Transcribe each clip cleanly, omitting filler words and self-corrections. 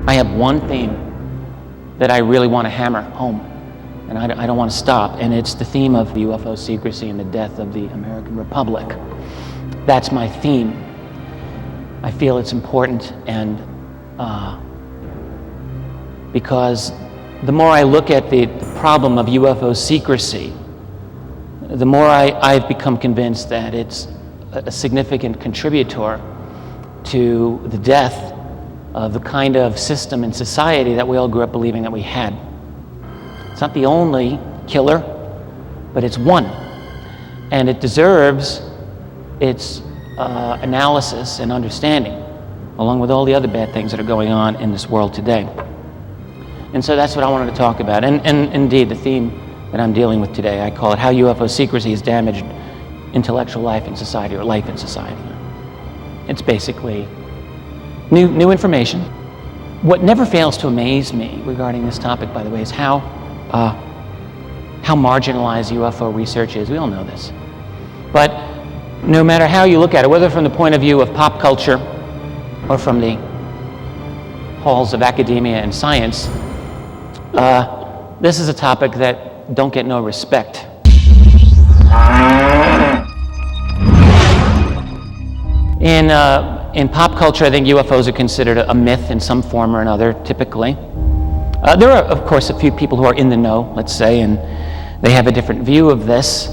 I have one theme that I really want to hammer home, and I don't want to stop, and it's the theme of the UFO secrecy and the death of the American Republic. That's my theme. I feel it's important, and because the more I look at the problem of UFO secrecy, the more I've become convinced that it's a significant contributor to the death of the kind of system and society that we all grew up believing that we had. It's not the only killer, but it's one. And it deserves its analysis and understanding, along with all the other bad things that are going on in this world today. And so that's what I wanted to talk about. And indeed, the theme that I'm dealing with today, I call it How UFO Secrecy Has Damaged Intellectual Life in Society, or Life in Society. It's basically new information. What never fails to amaze me regarding this topic, by the way, is how marginalized UFO research is. We all know this. But no matter how you look at it, whether from the point of view of pop culture or from the halls of academia and science, this is a topic that don't get no respect. In pop culture, I think UFOs are considered a myth in some form or another, typically. There are, of course, a few people who are in the know, let's say, and they have a different view of this,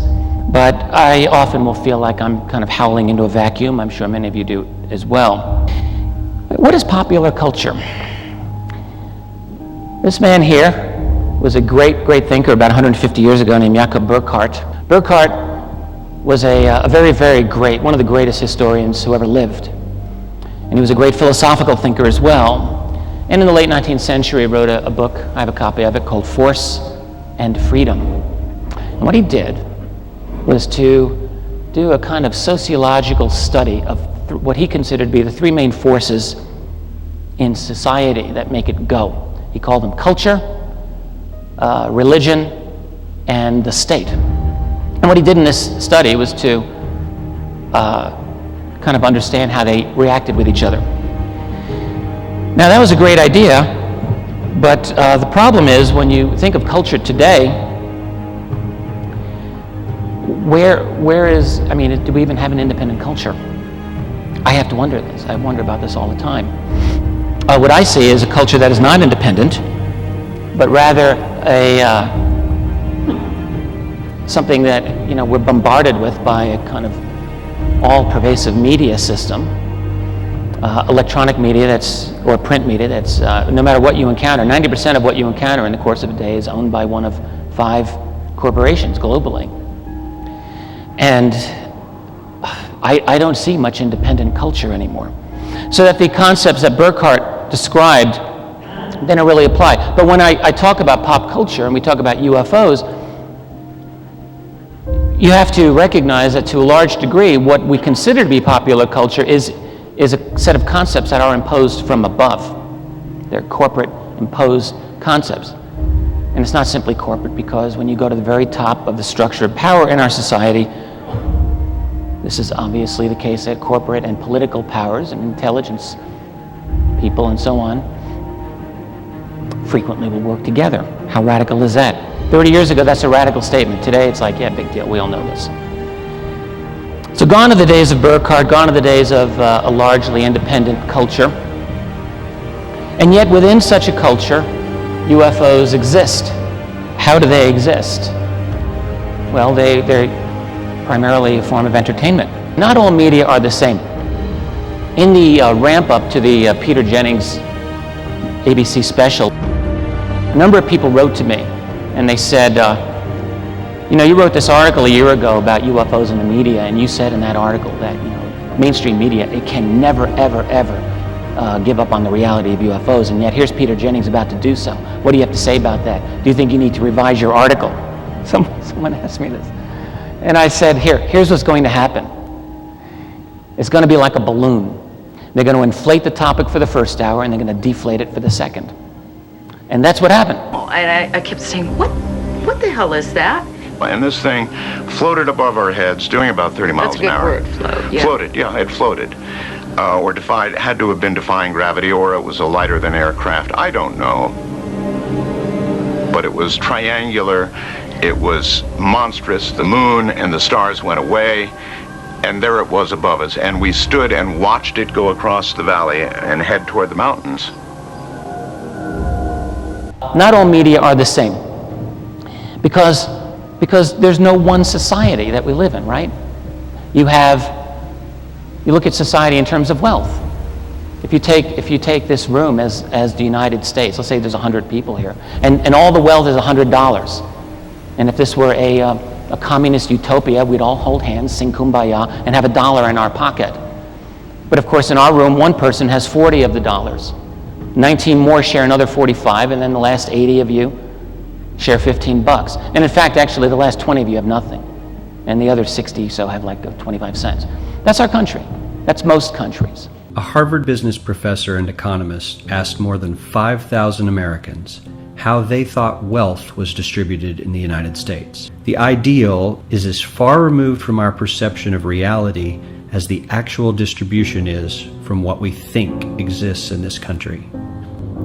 but I often will feel like I'm kind of howling into a vacuum. I'm sure many of you do as well. What is popular culture? This man here was a great thinker about 150 years ago named Jakob Burckhardt. Burckhardt was a very great, one of the greatest historians who ever lived. And he was a great philosophical thinker as well. And in the late 19th century, he wrote a book, I have a copy of it, called Force and Freedom. And what he did was to do a kind of sociological study of what he considered to be the three main forces in society that make it go. He called them culture, religion, and the state. And what he did in this study was to kind of understand how they reacted with each other. Now, that was a great idea, but the problem is when you think of culture today, where is, I mean, do we even have an independent culture? I have to wonder this. I wonder about this all the time. What I see is a culture that is not independent, but rather something that, you know, we're bombarded with by a kind of all-pervasive media system, electronic media or print media that's, no matter what you encounter, 90% of what you encounter in the course of a day is owned by one of 5 corporations globally. And I don't see much independent culture anymore. So that the concepts that Burckhardt described then really apply. But when I talk about pop culture and we talk about UFOs, you have to recognize that to a large degree, what we consider to be popular culture is a set of concepts that are imposed from above. They're corporate imposed concepts. And it's not simply corporate, because when you go to the very top of the structure of power in our society, this is obviously the case that corporate and political powers and intelligence people and so on frequently will work together. How radical is that? 30 years ago, that's a radical statement. Today, it's like, yeah, big deal, we all know this. So gone are the days of Burckhardt, gone are the days of a largely independent culture. And yet, within such a culture, UFOs exist. How do they exist? Well, they're primarily a form of entertainment. Not all media are the same. In the ramp-up to the Peter Jennings ABC special, a number of people wrote to me, and they said, you know, you wrote this article a year ago about UFOs in the media, and you said in that article that, you know, mainstream media, it can never, ever give up on the reality of UFOs, and yet here's Peter Jennings about to do so. What do you have to say about that? Do you think you need to revise your article? Someone asked me this. And I said, here's what's going to happen. It's going to be like a balloon. They're going to inflate the topic for the first hour, and they're going to deflate it for the second. And that's what happened. And I kept saying, what the hell is that? And this thing floated above our heads, doing about 30 miles an hour. That's a good word, float. Yeah. Floated, yeah, it floated. or had to have been defying gravity, or it was a lighter than aircraft. I don't know. But it was triangular, it was monstrous. The moon and the stars went away, and there it was above us. And we stood and watched it go across the valley and head toward the mountains. Not all media are the same, because there's no one society that we live in, right? You look at society in terms of wealth. If you take this room as the United States, let's say there's 100 people here, and all the wealth is $100. And if this were a communist utopia, we'd all hold hands, sing Kumbaya, and have $1 in our pocket. But of course, in our room, one person has 40 of the dollars. 19 more share another 45, and then the last 80 of you share 15 bucks. And in fact, actually, the last 20 of you have nothing. And the other 60 so have like 25 cents. That's our country. That's most countries. A Harvard business professor and economist asked more than 5,000 Americans how they thought wealth was distributed in the United States. The ideal is as far removed from our perception of reality as the actual distribution is from what we think exists in this country.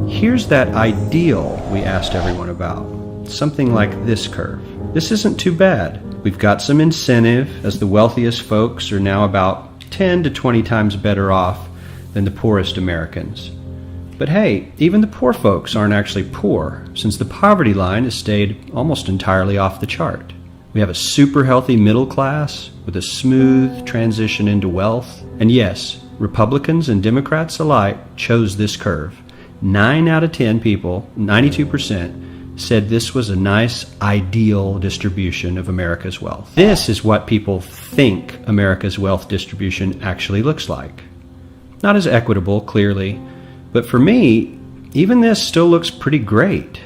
Here's that ideal we asked everyone about. Something like this curve. This isn't too bad. We've got some incentive, as the wealthiest folks are now about 10 to 20 times better off than the poorest Americans. But hey, even the poor folks aren't actually poor, since the poverty line has stayed almost entirely off the chart. We have a super healthy middle class with a smooth transition into wealth. And yes, Republicans and Democrats alike chose this curve. 9 out of 10 people, 92%, said this was a nice, ideal distribution of America's wealth. This is what people think America's wealth distribution actually looks like. Not as equitable, clearly, but for me, even this still looks pretty great.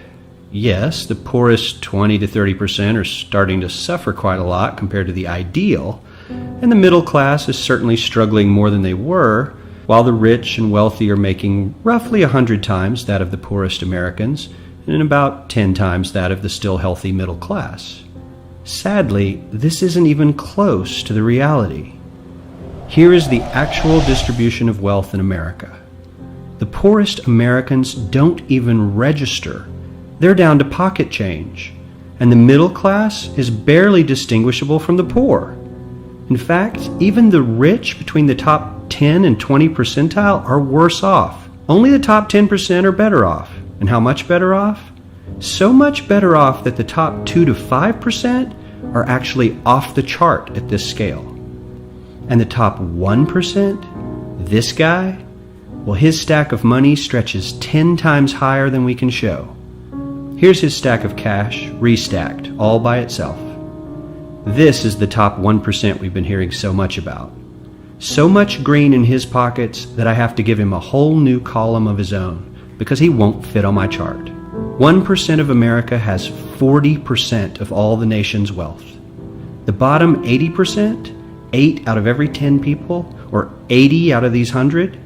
Yes, the poorest 20 to 30% are starting to suffer quite a lot compared to the ideal, and the middle class is certainly struggling more than they were, while the rich and wealthy are making roughly 100 times that of the poorest Americans, and about 10 times that of the still healthy middle class. Sadly, this isn't even close to the reality. Here is the actual distribution of wealth in America. The poorest Americans don't even register. They're down to pocket change, and the middle class is barely distinguishable from the poor. In fact, even the rich between the top 10 and 20 percentile are worse off. Only the top 10% are better off. And how much better off? So much better off that the top 2 to 5% are actually off the chart at this scale. And the top 1%, this guy, well, his stack of money stretches 10 times higher than we can show. Here's his stack of cash, restacked, all by itself. This is the top 1% we've been hearing so much about. So much green in his pockets that I have to give him a whole new column of his own, because he won't fit on my chart. 1% of America has 40% of all the nation's wealth. The bottom 80%, 8 out of every 10 people, or 80 out of these 100,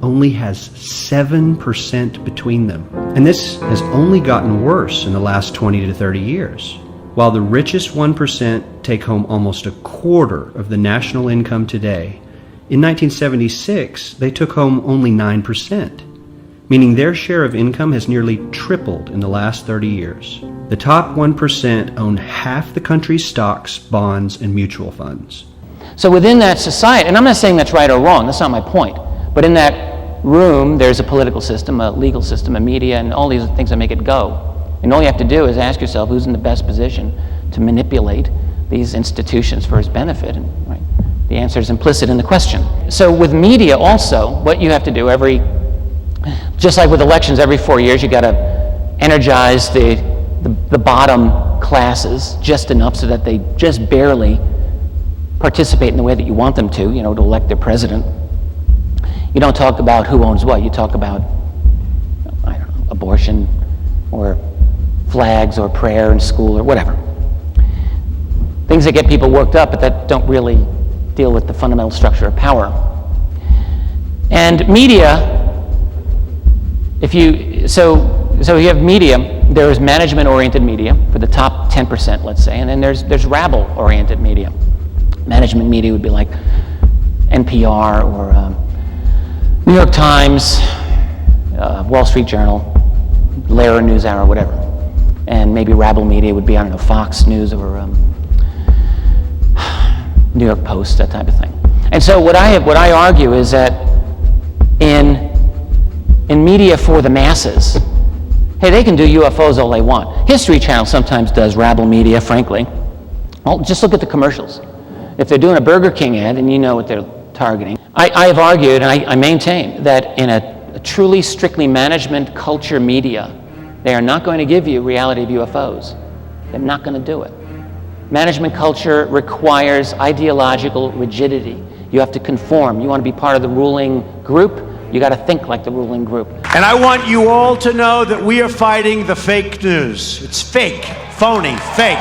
only has 7% between them. And this has only gotten worse in the last 20 to 30 years. While the richest 1% take home almost a quarter of the national income today, in 1976, they took home only 9%. Meaning their share of income has nearly tripled in the last 30 years. The top 1% own half the country's stocks, bonds, and mutual funds. So within that society, and I'm not saying that's right or wrong, that's not my point, but in that room, there's a political system, a legal system, a media, and all these things that make it go. And all you have to do is ask yourself who's in the best position to manipulate these institutions for his benefit. And, right, the answer is implicit in the question. So with media also, what you have to do just like with elections, every 4 years, you got to energize the bottom classes just enough so that they just barely participate in the way that you want them to elect their president. You don't talk about who owns what. You talk about, I don't know, abortion or flags or prayer in school or whatever. Things that get people worked up, but that don't really deal with the fundamental structure of power. And media, so you have media, there is management-oriented media for the top 10%, let's say, and then there's rabble-oriented media. Management media would be like NPR or New York Times, Wall Street Journal, Lehrer NewsHour, whatever. And maybe Rabble Media would be, I don't know, Fox News or New York Post, that type of thing. And so what I argue is that in media for the masses, hey, they can do UFOs all they want. History Channel sometimes does, Rabble Media, frankly. Well, just look at the commercials. If they're doing a Burger King ad, and you know what they're targeting. I have argued, and I maintain, that in a truly strictly management culture media, they are not going to give you reality of UFOs. They're not going to do it. Management culture requires ideological rigidity. You have to conform. You want to be part of the ruling group, you got to think like the ruling group. And I want you all to know that we are fighting the fake news. It's fake, phony, fake.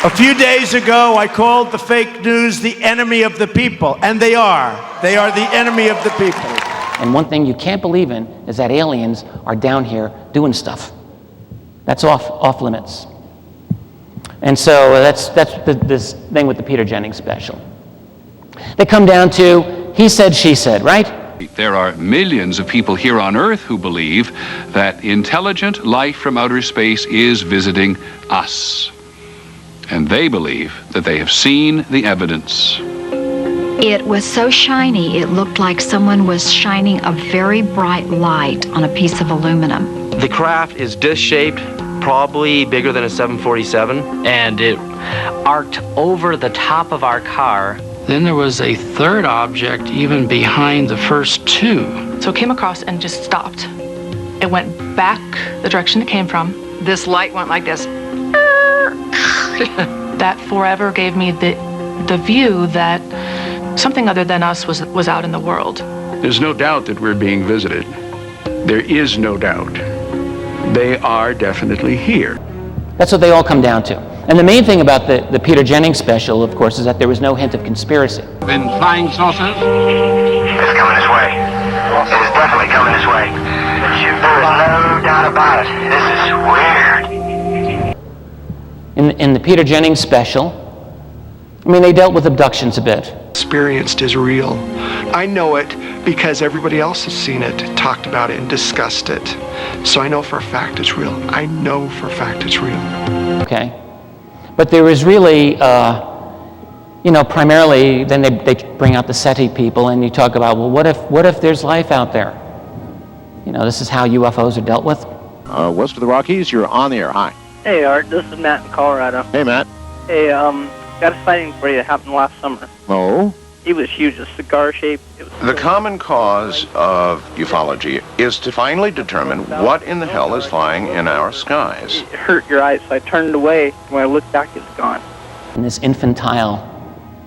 A few days ago, I called the fake news the enemy of the people, and they are. They are the enemy of the people. And one thing you can't believe in is that aliens are down here doing stuff. That's off limits. And so that's this thing with the Peter Jennings special. They come down to he said, she said, right? There are millions of people here on Earth who believe that intelligent life from outer space is visiting us. And they believe that they have seen the evidence. It was so shiny, it looked like someone was shining a very bright light on a piece of aluminum. The craft is disc-shaped, probably bigger than a 747, and it arced over the top of our car. Then there was a third object even behind the first two. So it came across and just stopped. It went back the direction it came from. This light went like this. That forever gave me the view that something other than us was out in the world. There's no doubt that we're being visited. There is no doubt. They are definitely here. That's what they all come down to. And the main thing about the Peter Jennings special, of course, is that there was no hint of conspiracy. Been flying saucers? It's coming this way. It is definitely coming this way. There is no doubt about it. This is weird. In the Peter Jennings special, I mean, they dealt with abductions a bit. Experienced is real. I know it because everybody else has seen it, talked about it, and discussed it. So I know for a fact it's real. I know for a fact it's real. Okay. But there was really, primarily, then they bring out the SETI people, and you talk about, well, what if there's life out there? You know, this is how UFOs are dealt with. West of the Rockies, you're on the air. Hi. Hey, Art. This is Matt in Colorado. Hey, Matt. Hey, got a sighting for you that happened last summer. Oh? It was huge, a cigar shape. The common cause of ufology is to finally determine what in the hell is flying in our skies. It hurt your eyes, so I turned away. When I looked back, it was gone. In this infantile,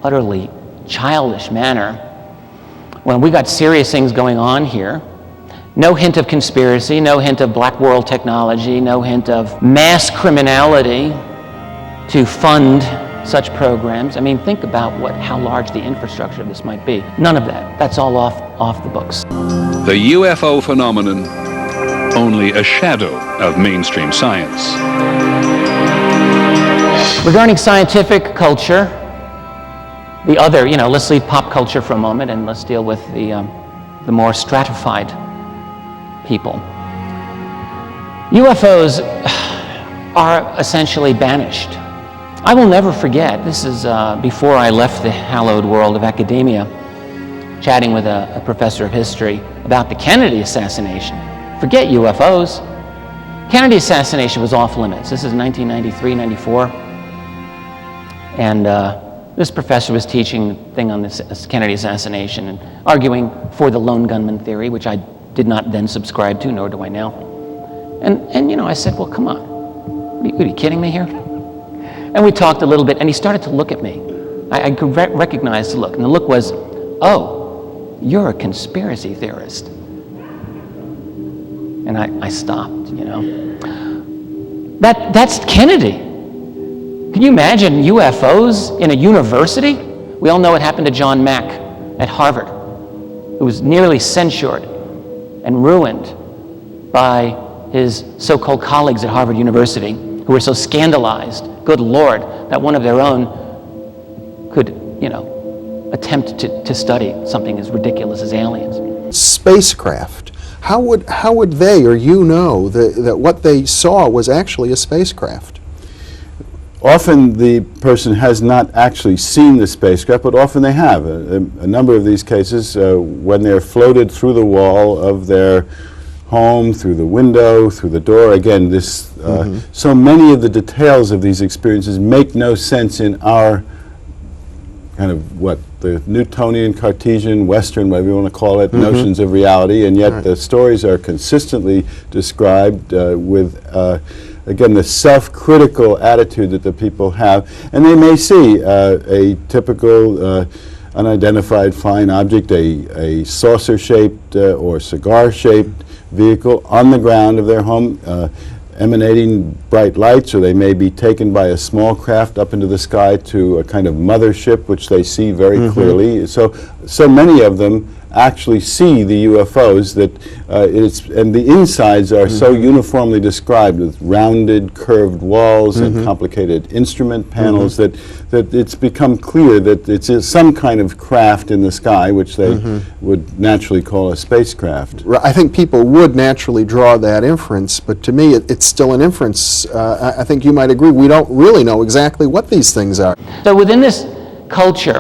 utterly childish manner, when we got serious things going on here, no hint of conspiracy, no hint of black world technology, no hint of mass criminality to fund such programs. I mean, think about how large the infrastructure of this might be. None of that. That's all off the books. The UFO phenomenon, only a shadow of mainstream science. Regarding scientific culture, the other, let's leave pop culture for a moment and let's deal with the more stratified people. UFOs are essentially banished. I will never forget, this is before I left the hallowed world of academia, chatting with a professor of history about the Kennedy assassination. Forget UFOs. Kennedy assassination was off limits. This is 1993, 94. And this professor was teaching a thing on this Kennedy assassination and arguing for the lone gunman theory, which I did not then subscribe to, nor do I now. And I said, well, come on. Are you kidding me here? And we talked a little bit, and he started to look at me. I could recognize the look, and the look was, oh, you're a conspiracy theorist. And I stopped, That's Kennedy. Can you imagine UFOs in a university? We all know what happened to John Mack at Harvard, who was nearly censured and ruined by his so-called colleagues at Harvard University, who were so scandalized, good Lord, that one of their own could, attempt to study something as ridiculous as aliens. Spacecraft. How would they or you know that what they saw was actually a spacecraft? Often the person has not actually seen the spacecraft, but often they have. A number of these cases, when they're floated through the wall of their home, through the window, through the door. Again, so many of the details of these experiences make no sense in our kind of the Newtonian, Cartesian, Western, whatever you want to call it, notions of reality, and yet the stories are consistently described with, again, the self-critical attitude that the people have. And they may see a typical unidentified flying object, a saucer-shaped or cigar-shaped vehicle on the ground of their home, emanating bright lights, or they may be taken by a small craft up into the sky to a kind of mothership, which they see very clearly. So many of them actually see the UFOs that and the insides are so uniformly described with rounded, curved walls and complicated instrument panels that it's become clear that it's some kind of craft in the sky, which they would naturally call a spacecraft. I think people would naturally draw that inference, but to me it's still an inference. I think you might agree, we don't really know exactly what these things are. So within this culture,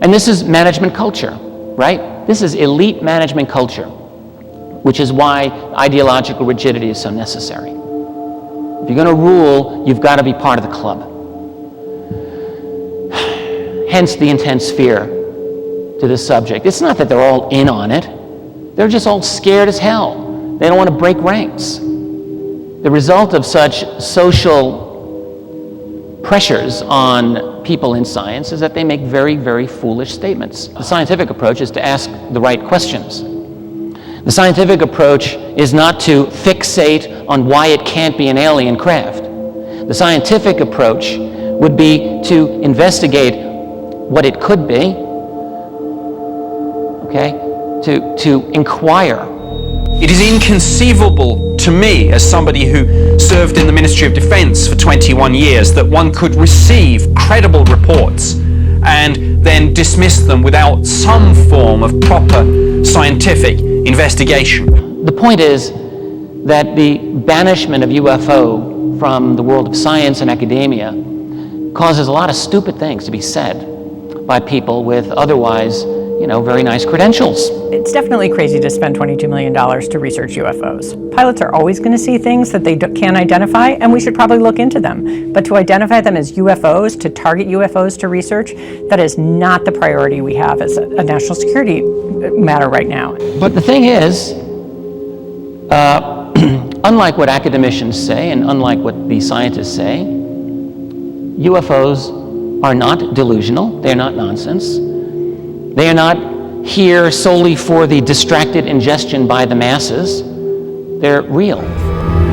and this is management culture, right? This is elite management culture, which is why ideological rigidity is so necessary. If you're going to rule, you've got to be part of the club. Hence the intense fear to this subject. It's not that they're all in on it. They're just all scared as hell. They don't want to break ranks. The result of such social pressures on people in science is that they make very, very foolish statements. The scientific approach is to ask the right questions. The scientific approach is not to fixate on why it can't be an alien craft. The scientific approach would be to investigate what it could be, okay, to inquire. It is inconceivable to me, as somebody who served in the Ministry of Defense for 21 years, that one could receive credible reports and then dismiss them without some form of proper scientific investigation. The point is that the banishment of UFO from the world of science and academia causes a lot of stupid things to be said by people with otherwise, very nice credentials. It's definitely crazy to spend $22 million to research UFOs. Pilots are always going to see things that they can't identify, and we should probably look into them. But to identify them as UFOs, to target UFOs to research, that is not the priority we have as a national security matter right now. But the thing is, unlike what academicians say and unlike what the scientists say, UFOs are not delusional, they're not nonsense. They are not here solely for the distracted ingestion by the masses. They're real.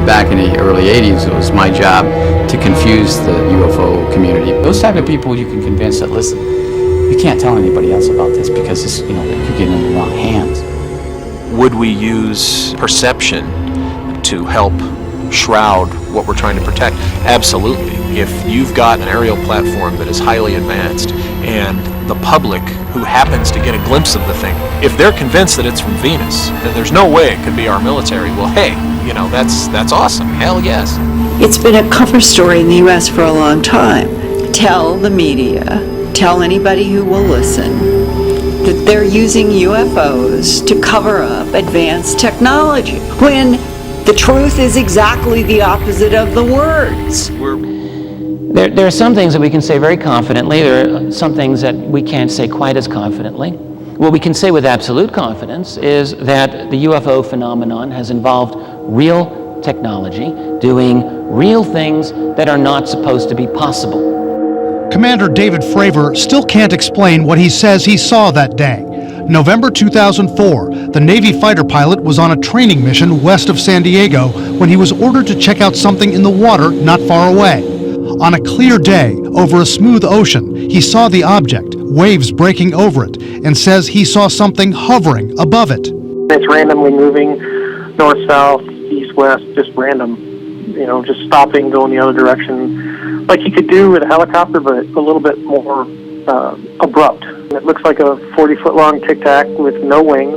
Back in the early 80s, it was my job to confuse the UFO community. Those type of people you can convince that, listen, you can't tell anybody else about this because this, you're getting in the wrong hands. Would we use perception to help shroud what we're trying to protect? Absolutely. If you've got an aerial platform that is highly advanced and the public who happens to get a glimpse of the thing, if they're convinced that it's from Venus, then there's no way it could be our military. Well, hey, that's awesome. Hell yes. It's been a cover story in the U.S. for a long time. Tell the media, tell anybody who will listen, that they're using UFOs to cover up advanced technology, when the truth is exactly the opposite of the words. There are some things that we can say very confidently. There are some things that we can't say quite as confidently. What we can say with absolute confidence is that the UFO phenomenon has involved real technology doing real things that are not supposed to be possible. Commander David Fravor still can't explain what he says he saw that day. November 2004, the Navy fighter pilot was on a training mission west of San Diego when he was ordered to check out something in the water not far away. On a clear day, over a smooth ocean, he saw the object, waves breaking over it, and says he saw something hovering above it. It's randomly moving north, south, east, west, just random. Just stopping, going the other direction, like you could do with a helicopter, but a little bit more abrupt. It looks like a 40-foot-long Tic Tac with no wings.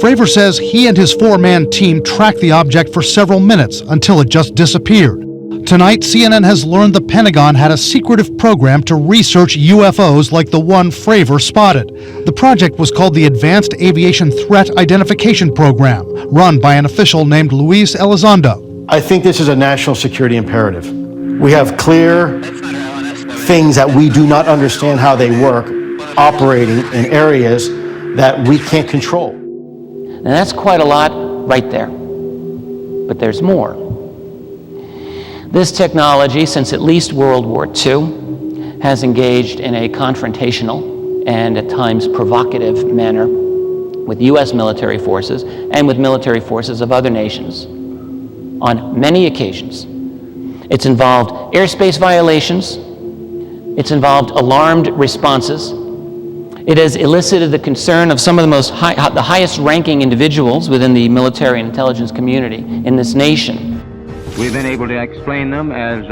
Fravor says he and his four-man team tracked the object for several minutes until it just disappeared. Tonight, CNN has learned the Pentagon had a secretive program to research UFOs like the one Fravor spotted. The project was called the Advanced Aviation Threat Identification Program, run by an official named Luis Elizondo. I think this is a national security imperative. We have clear things that we do not understand how they work, operating in areas that we can't control. And that's quite a lot right there. But there's more. This technology, since at least World War II, has engaged in a confrontational and at times provocative manner with U.S. military forces and with military forces of other nations on many occasions. It's involved airspace violations. It's involved alarmed responses. It has elicited the concern of some of the highest-ranking individuals within the military and intelligence community in this nation. We've been able to explain them as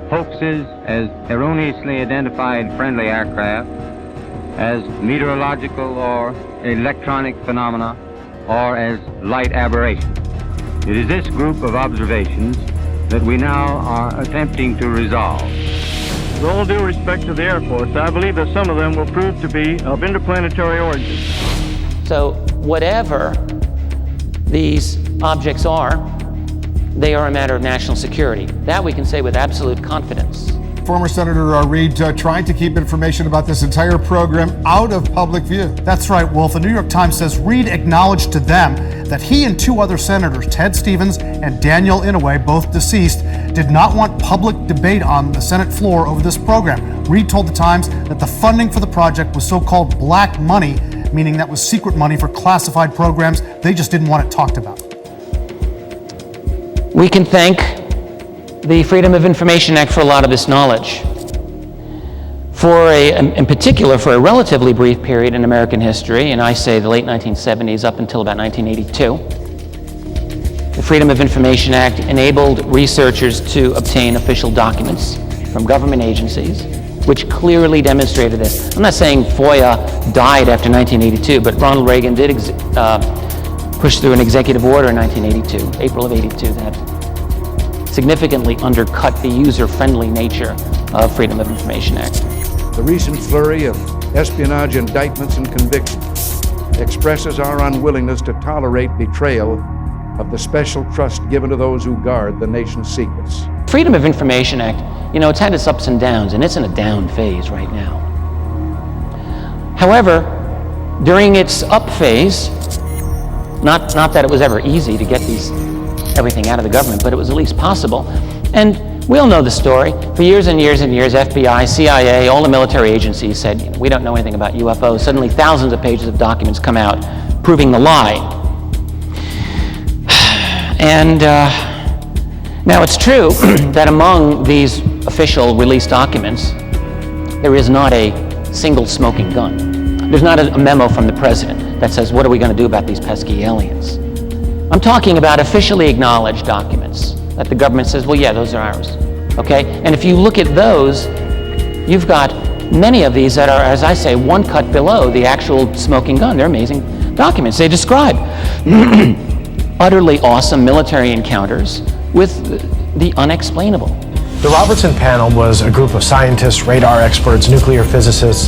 hoaxes, as erroneously identified friendly aircraft, as meteorological or electronic phenomena, or as light aberrations. It is this group of observations that we now are attempting to resolve. With all due respect to the Air Force, I believe that some of them will prove to be of interplanetary origin. So whatever these objects are, they are a matter of national security. That we can say with absolute confidence. Former Senator Reid tried to keep information about this entire program out of public view. That's right, Wolf. The New York Times says Reid acknowledged to them that he and two other senators, Ted Stevens and Daniel Inouye, both deceased, did not want public debate on the Senate floor over this program. Reid told the Times that the funding for the project was so-called black money, meaning that was secret money for classified programs. They just didn't want it talked about. We can thank the Freedom of Information Act for a lot of this knowledge. In particular, for a relatively brief period in American history, and I say the late 1970s up until about 1982, the Freedom of Information Act enabled researchers to obtain official documents from government agencies, which clearly demonstrated this. I'm not saying FOIA died after 1982, but Ronald Reagan did push through an executive order in 1982, April of 82, that significantly undercut the user-friendly nature of Freedom of Information Act. The recent flurry of espionage indictments and convictions expresses our unwillingness to tolerate betrayal of the special trust given to those who guard the nation's secrets. Freedom of Information Act, you know, it's had its ups and downs, and it's in a down phase right now. However, during its up phase, not that it was ever easy to get everything out of the government, but it was at least possible. And we all know the story. For years and years and years, FBI, CIA, all the military agencies said, we don't know anything about UFOs. Suddenly thousands of pages of documents come out proving the lie. And now it's true that among these official release documents, there is not a single smoking gun. There's not a memo from the president that says, what are we going to do about these pesky aliens? I'm talking about officially acknowledged documents that the government says, well, yeah, those are ours, okay? And if you look at those, you've got many of these that are, as I say, one cut below the actual smoking gun. They're amazing documents. They describe utterly awesome military encounters with the unexplainable. The Robertson panel was a group of scientists, radar experts, nuclear physicists,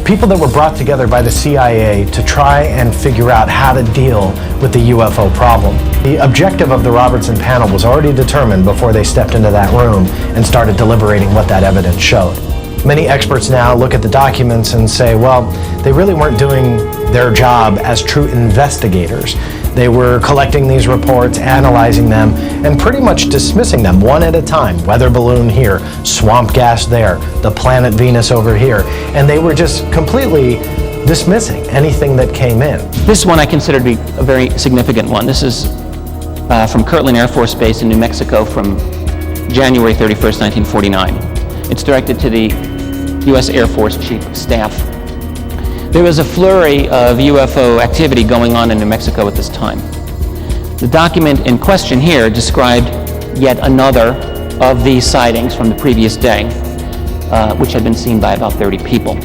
people that were brought together by the CIA to try and figure out how to deal with the UFO problem. The objective of the Robertson panel was already determined before they stepped into that room and started deliberating what that evidence showed. Many experts now look at the documents and say, well, they really weren't doing their job as true investigators. They were collecting these reports, analyzing them, and pretty much dismissing them one at a time. Weather balloon here, swamp gas there, the planet Venus over here. And they were just completely dismissing anything that came in. This one I consider to be a very significant one. This is from Kirtland Air Force Base in New Mexico from January 31st, 1949. It's directed to the U.S. Air Force Chief of Staff. There was a flurry of UFO activity going on in New Mexico at this time. The document in question here described yet another of these sightings from the previous day. which had been seen by about 30 people.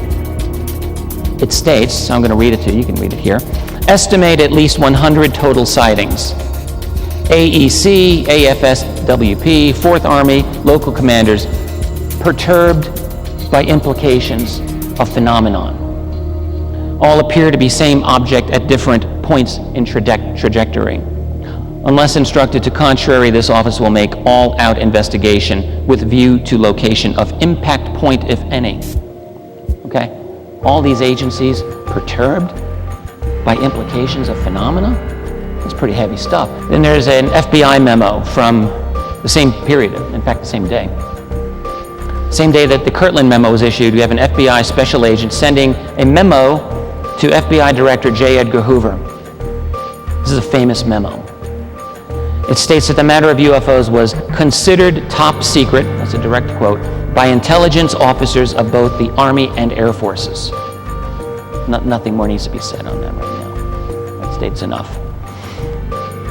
It states, so I'm going to read it to you, you can read it here, estimate at least 100 total sightings. AEC, AFSWP, 4th Army, local commanders, perturbed by implications of phenomenon. All appear to be same object at different points in trajectory. Unless instructed to contrary, this office will make all-out investigation with view to location of impact point, if any. Okay? All these agencies perturbed by implications of phenomena? That's pretty heavy stuff. Then there's an FBI memo from the same period, in fact, the same day. Same day that the Kirtland memo was issued, we have an FBI special agent sending a memo to FBI Director J. Edgar Hoover. This is a famous memo. It states that the matter of UFOs was considered top secret, that's a direct quote, by intelligence officers of both the Army and Air Forces. Nothing more needs to be said on that right now. That states enough.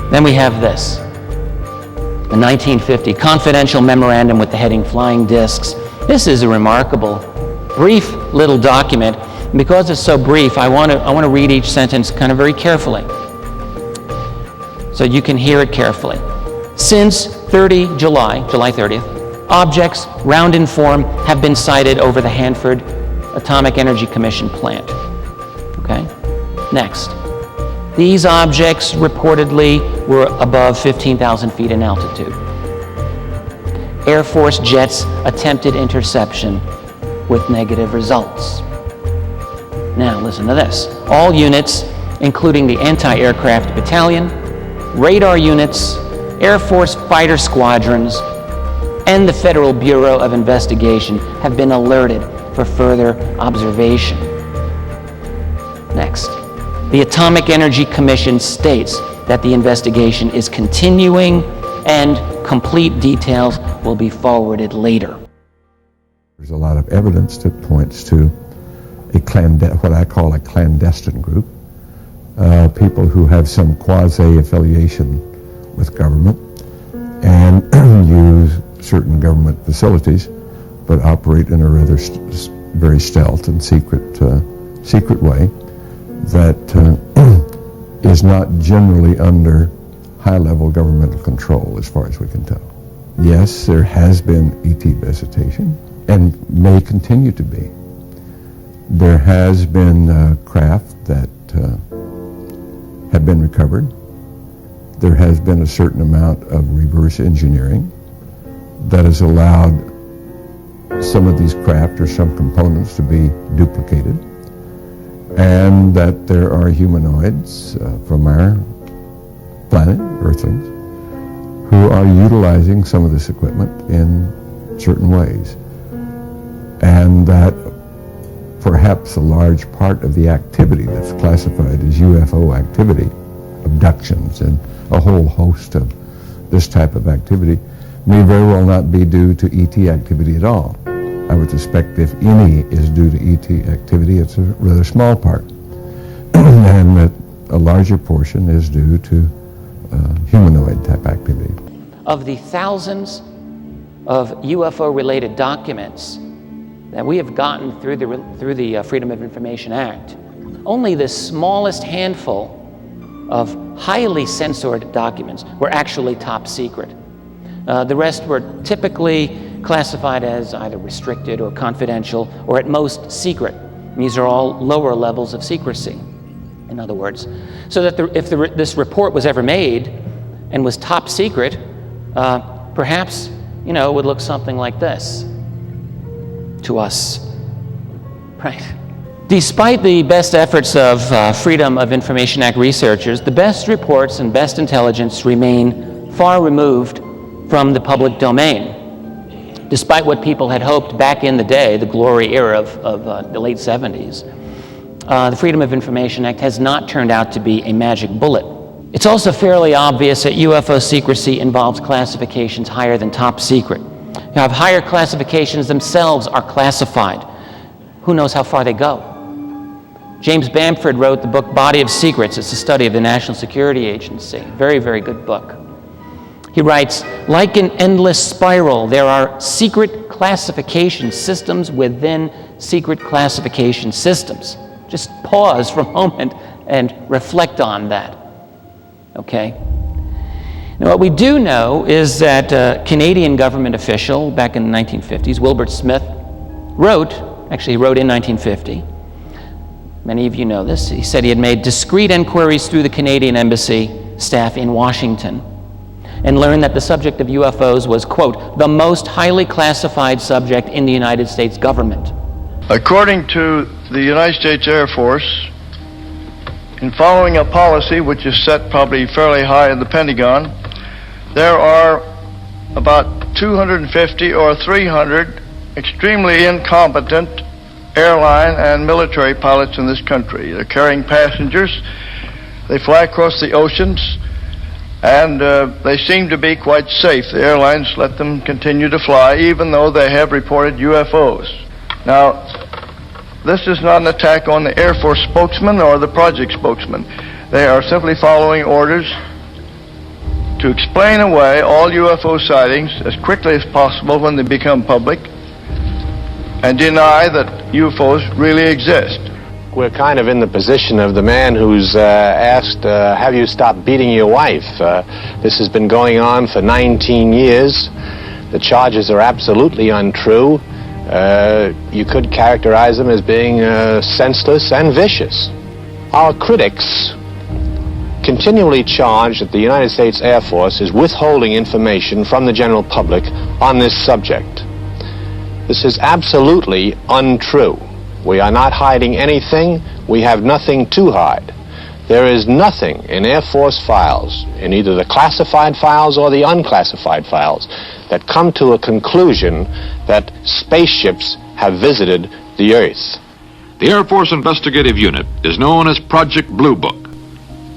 Then we have this. A 1950 confidential memorandum with the heading Flying Discs. This is a remarkable, brief little document. And because it's so brief, I want to read each sentence kind of very carefully, so you can hear it carefully. Since July 30th, objects round in form have been sighted over the Hanford Atomic Energy Commission plant. Okay? Next. These objects reportedly were above 15,000 feet in altitude. Air Force jets attempted interception with negative results. Now listen to this. All units, including the anti-aircraft battalion, radar units, Air Force fighter squadrons, and the Federal Bureau of Investigation have been alerted for further observation. Next. The Atomic Energy Commission states that the investigation is continuing and complete details will be forwarded later. There's a lot of evidence that points to what I call a clandestine group, people who have some quasi-affiliation with government and use certain government facilities, but operate in a rather very stealth and secret way that is not generally under high-level governmental control, as far as we can tell. Yes, there has been ET visitation, and may continue to be. There has been craft that have been recovered. There has been a certain amount of reverse engineering that has allowed some of these craft or some components to be duplicated, and that there are humanoids from our planet, Earthlings, who are utilizing some of this equipment in certain ways, and that perhaps a large part of the activity that's classified as UFO activity, abductions and a whole host of this type of activity, may very well not be due to ET activity at all. I would suspect if any is due to ET activity, it's a rather small part, and that a larger portion is due to humanoid type activity. Of the thousands of UFO-related documents that we have gotten through the Freedom of Information Act, only the smallest handful of highly censored documents were actually top secret. The rest were typically classified as either restricted or confidential, or at most secret. And these are all lower levels of secrecy, in other words. So that if this report was ever made and was top secret, perhaps, it would look something like this to us, right? Despite the best efforts of Freedom of Information Act researchers, the best reports and best intelligence remain far removed from the public domain. Despite what people had hoped back in the day, the glory era of the late 70s, the Freedom of Information Act has not turned out to be a magic bullet. It's also fairly obvious that UFO secrecy involves classifications higher than top secret. You have higher classifications themselves are classified. Who knows how far they go? James Bamford wrote the book Body of Secrets. It's a study of the National Security Agency. Very, very good book. He writes, like an endless spiral, there are secret classification systems within secret classification systems. Just pause for a moment and reflect on that. Okay? Now, what we do know is that a Canadian government official back in the 1950s, Wilbert Smith, wrote in 1950, many of you know this, he said he had made discreet inquiries through the Canadian Embassy staff in Washington and learned that the subject of UFOs was, quote, the most highly classified subject in the United States government. According to the United States Air Force, in following a policy which is set probably fairly high in the Pentagon, there are about 250 or 300 extremely incompetent airline and military pilots in this country. They're carrying passengers, they fly across the oceans, and they seem to be quite safe. The airlines let them continue to fly even though they have reported UFOs. Now, this is not an attack on the Air Force spokesman or the project spokesman. They are simply following orders to explain away all UFO sightings as quickly as possible when they become public and deny that UFOs really exist. We're kind of in the position of the man who's asked, have you stopped beating your wife? This has been going on for 19 years. The charges are absolutely untrue. You could characterize them as being senseless and vicious. Our critics continually charge that the United States Air Force is withholding information from the general public on this subject. This is absolutely untrue. We are not hiding anything. We have nothing to hide. There is nothing in Air Force files, in either the classified files or the unclassified files, that come to a conclusion that spaceships have visited the Earth. The Air Force Investigative Unit is known as Project Blue Book.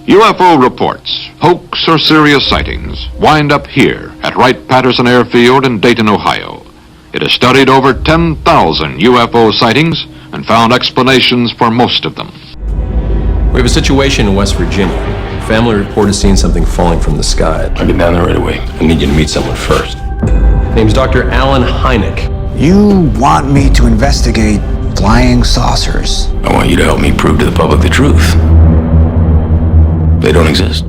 UFO reports, hoax or serious sightings, wind up here at Wright-Patterson Airfield in Dayton, Ohio. It has studied over 10,000 UFO sightings and found explanations for most of them. We have a situation in West Virginia. A family reported seeing something falling from the sky. I'll get down there right away. I need you to meet someone first. Name's Dr. Alan Hynek. You want me to investigate flying saucers? I want you to help me prove to the public the truth. They don't exist.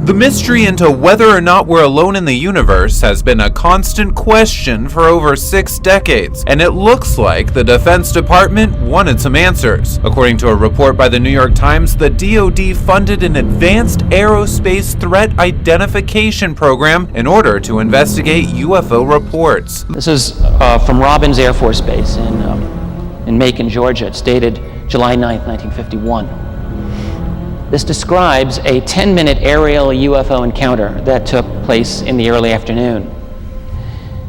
The mystery into whether or not we're alone in the universe has been a constant question for over 6 decades, and it looks like the Defense Department wanted some answers. According to a report by the New York Times, the DoD funded an advanced aerospace threat identification program in order to investigate UFO reports. This is from Robbins Air Force Base in Macon, Georgia. It's dated July 9th, 1951. This describes a 10-minute aerial UFO encounter that took place in the early afternoon.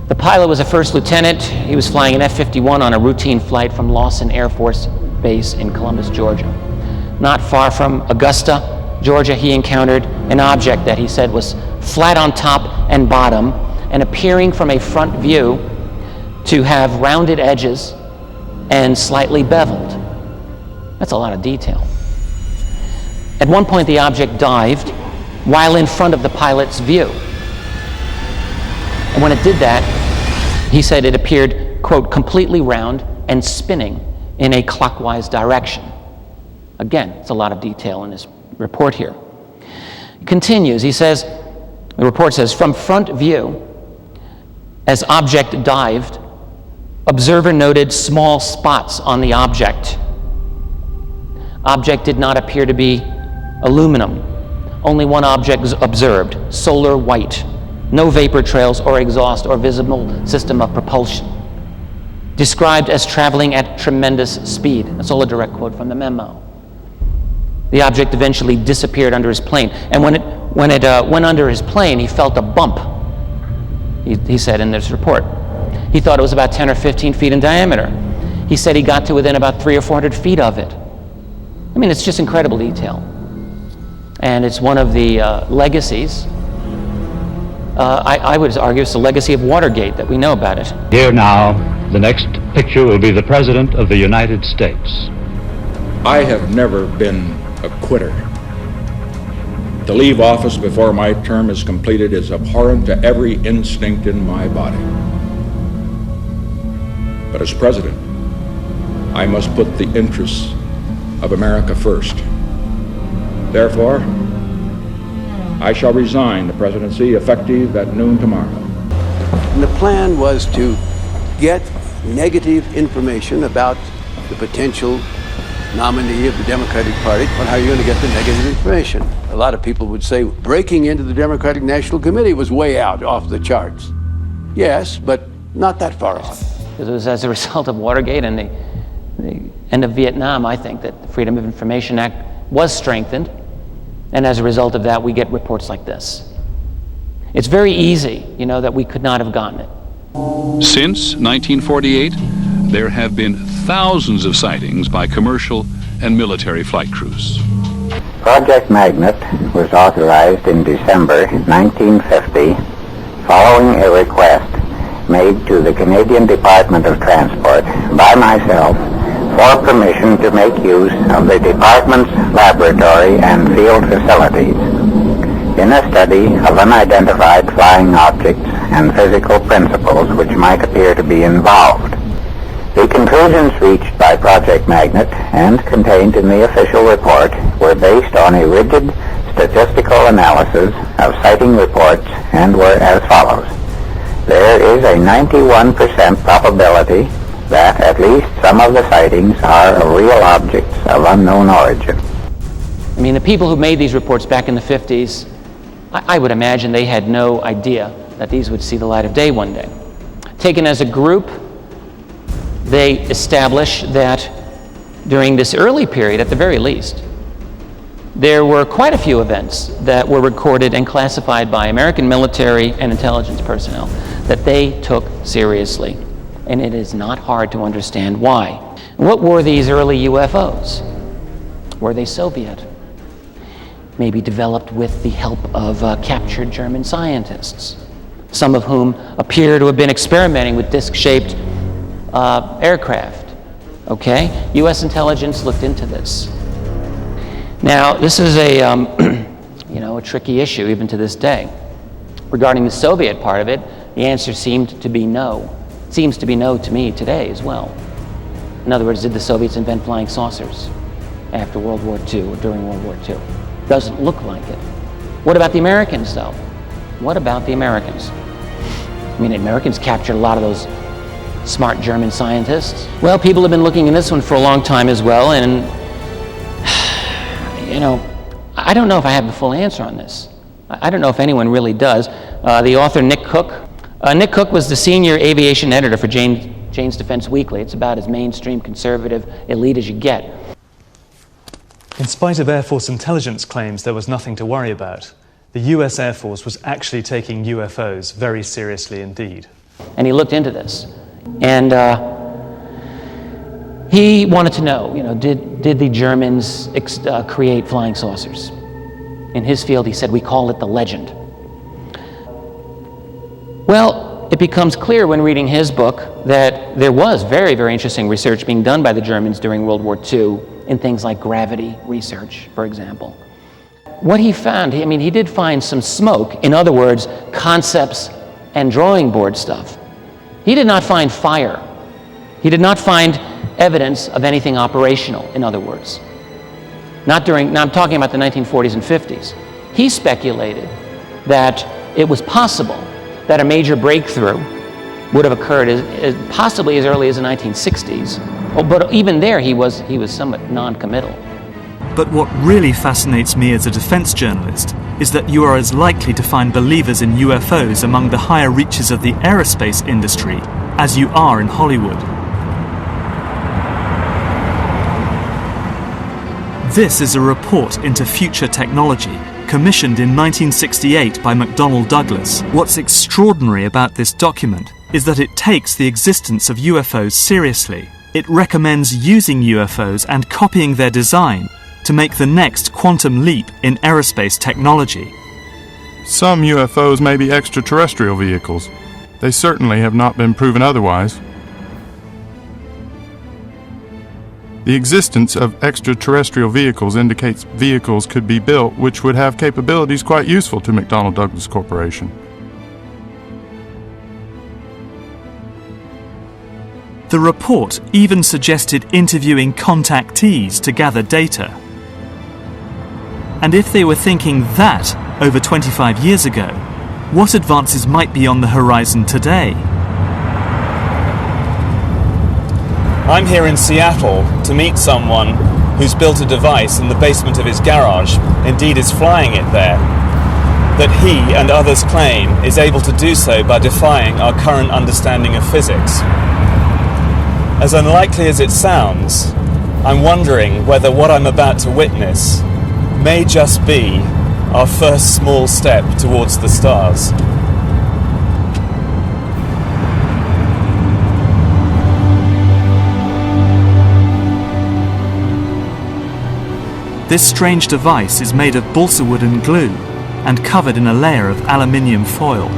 The pilot was a first lieutenant. He was flying an F-51 on a routine flight from Lawson Air Force Base in Columbus, Georgia. Not far from Augusta, Georgia, he encountered an object that he said was flat on top and bottom and appearing from a front view to have rounded edges and slightly beveled. That's a lot of detail. At one point, the object dived while in front of the pilot's view. And when it did that, he said it appeared, quote, completely round and spinning in a clockwise direction. Again, it's a lot of detail in his report here. It continues, he says, the report says, from front view, as object dived, observer noted small spots on the object. Object did not appear to be aluminum. Only one object was observed, solar white. No vapor trails or exhaust or visible system of propulsion. Described as traveling at tremendous speed. That's all a direct quote from the memo. The object eventually disappeared under his plane. And when it went under his plane, he felt a bump, he said in this report. He thought it was about 10 or 15 feet in diameter. He said he got to within about 300 or 400 feet of it. I mean, it's just incredible detail. And it's one of the legacies. I would argue it's the legacy of Watergate that we know about it. Here now, the next picture will be the President of the United States. I have never been a quitter. To leave office before my term is completed is abhorrent to every instinct in my body. But as president, I must put the interests of America first. Therefore, I shall resign the presidency effective at noon tomorrow. And the plan was to get negative information about the potential nominee of the Democratic Party. Well, how are you going to get the negative information? A lot of people would say breaking into the Democratic National Committee was way out, off the charts. Yes, but not that far off. It was as a result of Watergate and the end of Vietnam, I think, that the Freedom of Information Act was strengthened. And as a result of that, we get reports like this. It's very easy, that we could not have gotten it. Since 1948, there have been thousands of sightings by commercial and military flight crews. Project Magnet was authorized in December 1950 following a request made to the Canadian Department of Transport by myself for permission to make use of the department's laboratory and field facilities in a study of unidentified flying objects and physical principles which might appear to be involved. The conclusions reached by Project Magnet and contained in the official report were based on a rigid statistical analysis of sighting reports and were as follows. There is a 91% probability that at least some of the sightings are of real objects of unknown origin. I mean, the people who made these reports back in the 50s, I would imagine they had no idea that these would see the light of day one day. Taken as a group, they establish that during this early period, at the very least, there were quite a few events that were recorded and classified by American military and intelligence personnel that they took seriously. And it is not hard to understand why. What were these early UFOs? Were they Soviet? Maybe developed with the help of captured German scientists, some of whom appear to have been experimenting with disc-shaped aircraft. Okay? U.S. intelligence looked into this. Now, this is a tricky issue even to this day. Regarding the Soviet part of it, the answer seemed to be no. It seems to be no to me today as well. In other words, did the Soviets invent flying saucers after World War II or during World War II? Doesn't look like it. What about the Americans, though? What about the Americans? I mean, the Americans captured a lot of those smart German scientists. Well, people have been looking in this one for a long time as well, and I don't know if I have the full answer on this. I don't know if anyone really does. The author, Nick Cook. Nick Cook was the senior aviation editor for Jane's Defense Weekly. It's about as mainstream conservative elite as you get. In spite of Air Force intelligence claims there was nothing to worry about, the US Air Force was actually taking UFOs very seriously indeed. And he looked into this. And he wanted to know, did the Germans create flying saucers? In his field, he said, we call it the legend. Well, it becomes clear when reading his book that there was very, very interesting research being done by the Germans during World War II in things like gravity research, for example. What he found, he did find some smoke, in other words, concepts and drawing board stuff. He did not find fire. He did not find evidence of anything operational, in other words. Now I'm talking about the 1940s and 50s. He speculated that it was possible that a major breakthrough would have occurred possibly as early as the 1960s. But even there, he was somewhat non-committal. But what really fascinates me as a defense journalist is that you are as likely to find believers in UFOs among the higher reaches of the aerospace industry as you are in Hollywood. This is a report into future technology, commissioned in 1968 by McDonnell Douglas. What's extraordinary about this document is that it takes the existence of UFOs seriously. It recommends using UFOs and copying their design to make the next quantum leap in aerospace technology. Some UFOs may be extraterrestrial vehicles. They certainly have not been proven otherwise. The existence of extraterrestrial vehicles indicates vehicles could be built which would have capabilities quite useful to McDonnell Douglas Corporation. The report even suggested interviewing contactees to gather data. And if they were thinking that over 25 years ago, what advances might be on the horizon today? I'm here in Seattle to meet someone who's built a device in the basement of his garage, indeed is flying it there, that he and others claim is able to do so by defying our current understanding of physics. As unlikely as it sounds, I'm wondering whether what I'm about to witness may just be our first small step towards the stars. This strange device is made of balsa wood and glue and covered in a layer of aluminium foil.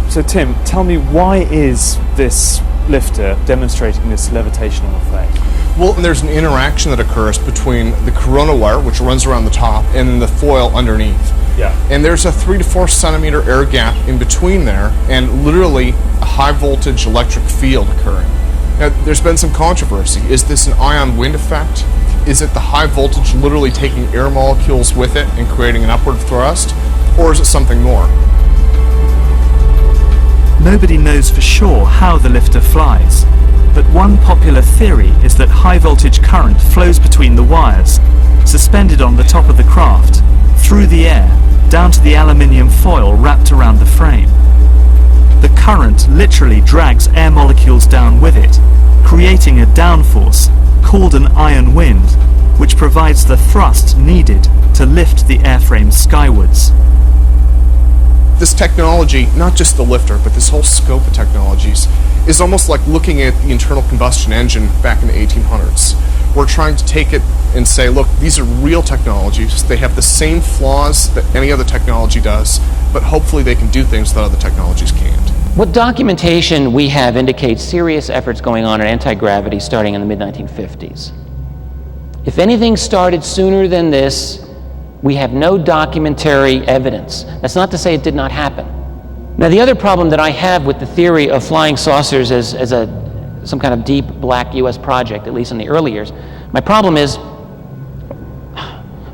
So Tim, tell me, why is this lifter demonstrating this levitational effect? Well, there's an interaction that occurs between the corona wire, which runs around the top, and the foil underneath. Yeah. And there's a 3 to 4 centimeter air gap in between there, and literally a high voltage electric field occurring. Now, there's been some controversy. Is this an ion wind effect? Is it the high voltage literally taking air molecules with it and creating an upward thrust? Or is it something more? Nobody knows for sure how the lifter flies, but one popular theory is that high voltage current flows between the wires, suspended on the top of the craft, through the air, down to the aluminium foil wrapped around the frame. The current literally drags air molecules down with it, creating a downforce called an ion wind, which provides the thrust needed to lift the airframe skywards. This technology, not just the lifter, but this whole scope of technologies, is almost like looking at the internal combustion engine back in the 1800s. We're trying to take it and say, look, these are real technologies. They have the same flaws that any other technology does, but hopefully they can do things that other technologies can't. What documentation we have indicates serious efforts going on in anti-gravity starting in the mid-1950s. If anything started sooner than this, we have no documentary evidence. That's not to say it did not happen. Now, the other problem that I have with the theory of flying saucers as some kind of deep black U.S. project, at least in the early years, my problem is,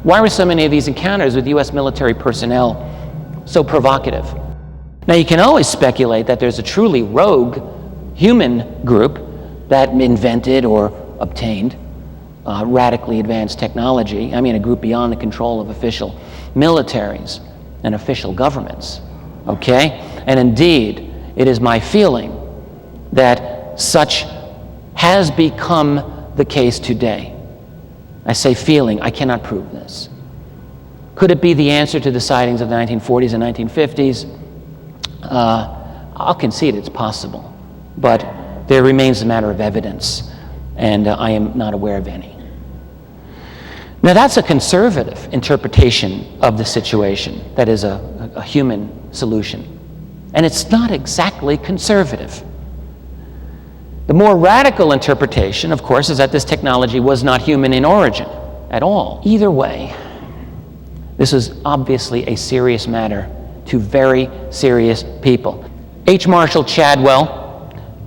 why were so many of these encounters with U.S. military personnel so provocative? Now, you can always speculate that there's a truly rogue human group that invented or obtained radically advanced technology. I mean, a group beyond the control of official militaries and official governments, okay? And indeed, it is my feeling that such has become the case today. I say feeling, I cannot prove this. Could it be the answer to the sightings of the 1940s and 1950s? I'll concede it's possible, but there remains a matter of evidence, and I am not aware of any. Now, that's a conservative interpretation of the situation. That is a human solution. And it's not exactly conservative. The more radical interpretation, of course, is that this technology was not human in origin at all. Either way, this is obviously a serious matter to very serious people. H. Marshall Chadwell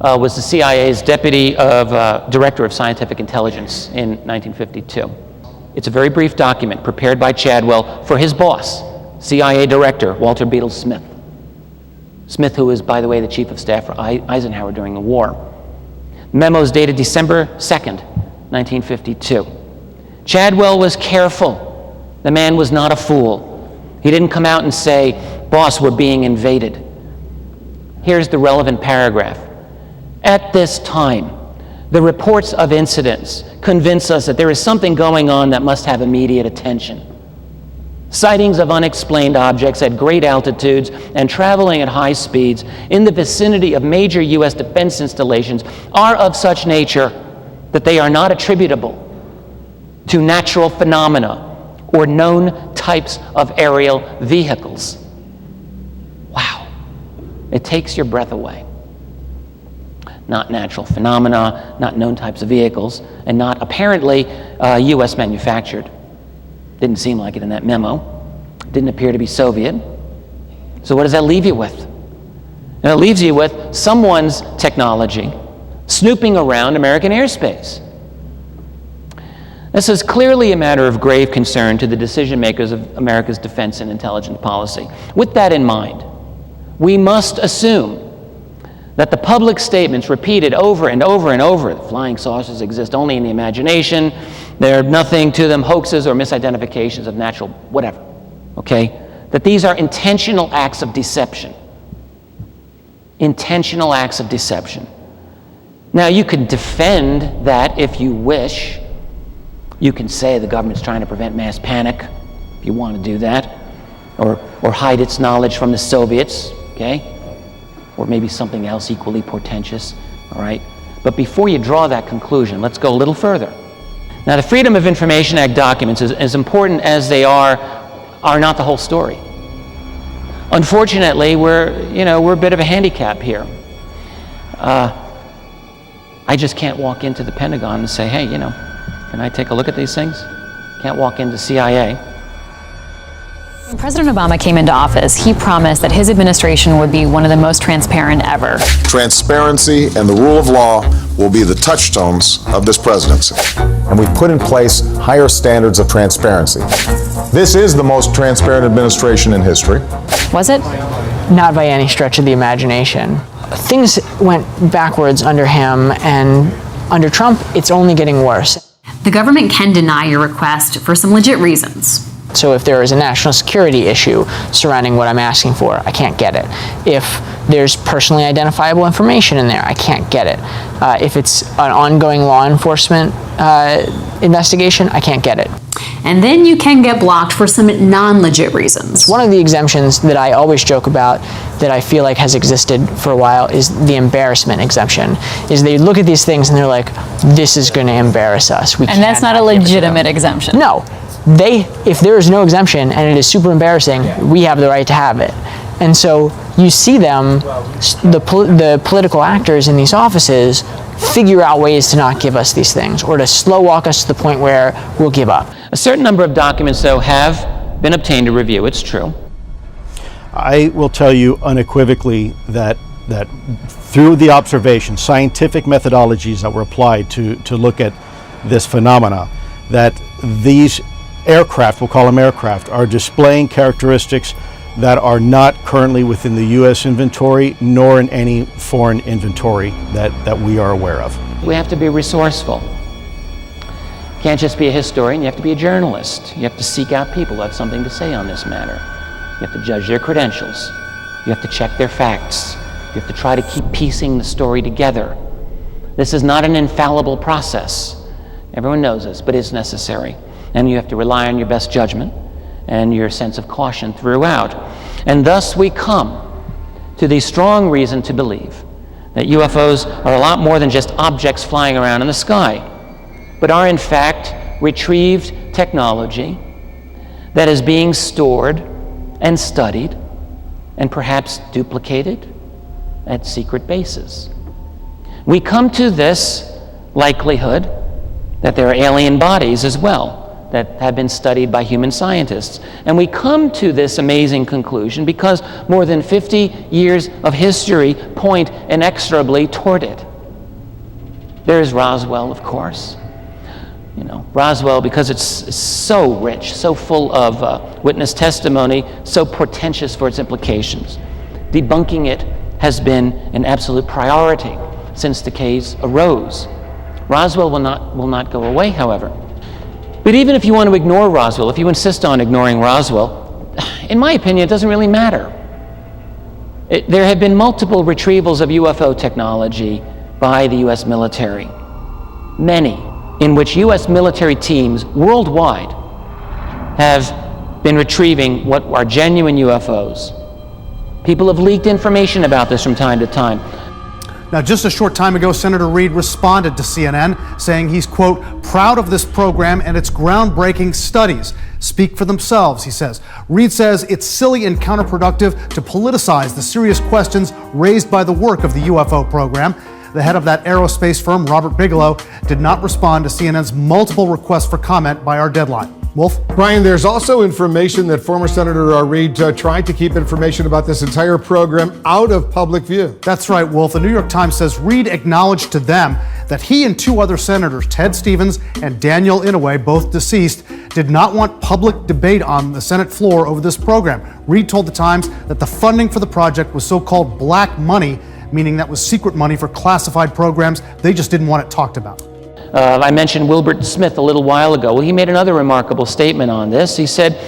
was the CIA's deputy director of scientific intelligence in 1952. It's a very brief document prepared by Chadwell for his boss, CIA Director Walter Beadle Smith. Smith, who was, by the way, the chief of staff for Eisenhower during the war. Memos dated December 2nd, 1952. Chadwell was careful. The man was not a fool. He didn't come out and say, "Boss, we're being invaded." Here's the relevant paragraph. At this time, the reports of incidents convince us that there is something going on that must have immediate attention. Sightings of unexplained objects at great altitudes and traveling at high speeds in the vicinity of major U.S. defense installations are of such nature that they are not attributable to natural phenomena or known types of aerial vehicles. Wow. It takes your breath away. Not natural phenomena, not known types of vehicles, and not apparently U.S. manufactured. Didn't seem like it in that memo. Didn't appear to be Soviet. So what does that leave you with? And it leaves you with someone's technology snooping around American airspace. This is clearly a matter of grave concern to the decision makers of America's defense and intelligence policy. With that in mind, we must assume that the public statements repeated over and over and over, that flying saucers exist only in the imagination, they're nothing to them, hoaxes or misidentifications of natural whatever, okay? That these are intentional acts of deception. Intentional acts of deception. Now, you can defend that if you wish. You can say the government's trying to prevent mass panic, if you want to do that, or hide its knowledge from the Soviets, okay? Or maybe something else equally portentous, all right? But before you draw that conclusion, let's go a little further. Now, the Freedom of Information Act documents, as important as they are not the whole story. Unfortunately, we're a bit of a handicap here. I just can't walk into the Pentagon and say, hey, can I take a look at these things? Can't walk into CIA. When President Obama came into office, he promised that his administration would be one of the most transparent ever. Transparency and the rule of law will be the touchstones of this presidency. And we've put in place higher standards of transparency. This is the most transparent administration in history. Was it? Not by any stretch of the imagination. Things went backwards under him, and under Trump, it's only getting worse. The government can deny your request for some legit reasons. So if there is a national security issue surrounding what I'm asking for, I can't get it. If there's personally identifiable information in there, I can't get it. If it's an ongoing law enforcement investigation, I can't get it. And then you can get blocked for some non-legit reasons. One of the exemptions that I always joke about that I feel like has existed for a while is the embarrassment exemption. Is they look at these things and they're like, this is going to embarrass us. And that's not a legitimate exemption. No. If there is no exemption and it is super embarrassing, we have the right to have it. And so you see them, the political actors in these offices, figure out ways to not give us these things or to slow walk us to the point where we'll give up. A certain number of documents, though, have been obtained to review. It's true. I will tell you unequivocally that through the observation, scientific methodologies that were applied to look at this phenomena, that these aircraft, we'll call them aircraft, are displaying characteristics that are not currently within the U.S. inventory nor in any foreign inventory that we are aware of. We have to be resourceful. You can't just be a historian, you have to be a journalist. You have to seek out people who have something to say on this matter. You have to judge their credentials. You have to check their facts. You have to try to keep piecing the story together. This is not an infallible process. Everyone knows this, but it's necessary. And you have to rely on your best judgment and your sense of caution throughout. And thus we come to the strong reason to believe that UFOs are a lot more than just objects flying around in the sky, but are in fact retrieved technology that is being stored and studied and perhaps duplicated at secret bases. We come to this likelihood that there are alien bodies as well that have been studied by human scientists. And we come to this amazing conclusion because more than 50 years of history point inexorably toward it. There's Roswell, of course. Roswell, because it's so rich, so full of witness testimony, so portentous for its implications. Debunking it has been an absolute priority since the case arose. Roswell will not go away, however. But even if you want to ignore Roswell, if you insist on ignoring Roswell, in my opinion, it doesn't really matter. There have been multiple retrievals of UFO technology by the U.S. military, many in which U.S. military teams worldwide have been retrieving what are genuine UFOs. People have leaked information about this from time to time. Now, just a short time ago, Senator Reid responded to CNN saying he's, quote, proud of this program and its groundbreaking studies. Speak for themselves, he says. Reid says it's silly and counterproductive to politicize the serious questions raised by the work of the UFO program. The head of that aerospace firm, Robert Bigelow, did not respond to CNN's multiple requests for comment by our deadline. Wolf? Brian, there's also information that former Senator Reid tried to keep information about this entire program out of public view. That's right, Wolf. The New York Times says Reid acknowledged to them that he and two other senators, Ted Stevens and Daniel Inouye, both deceased, did not want public debate on the Senate floor over this program. Reid told the Times that the funding for the project was so-called black money, meaning that was secret money for classified programs. They just didn't want it talked about. I mentioned Wilbert Smith a little while ago. Well, he made another remarkable statement on this. He said,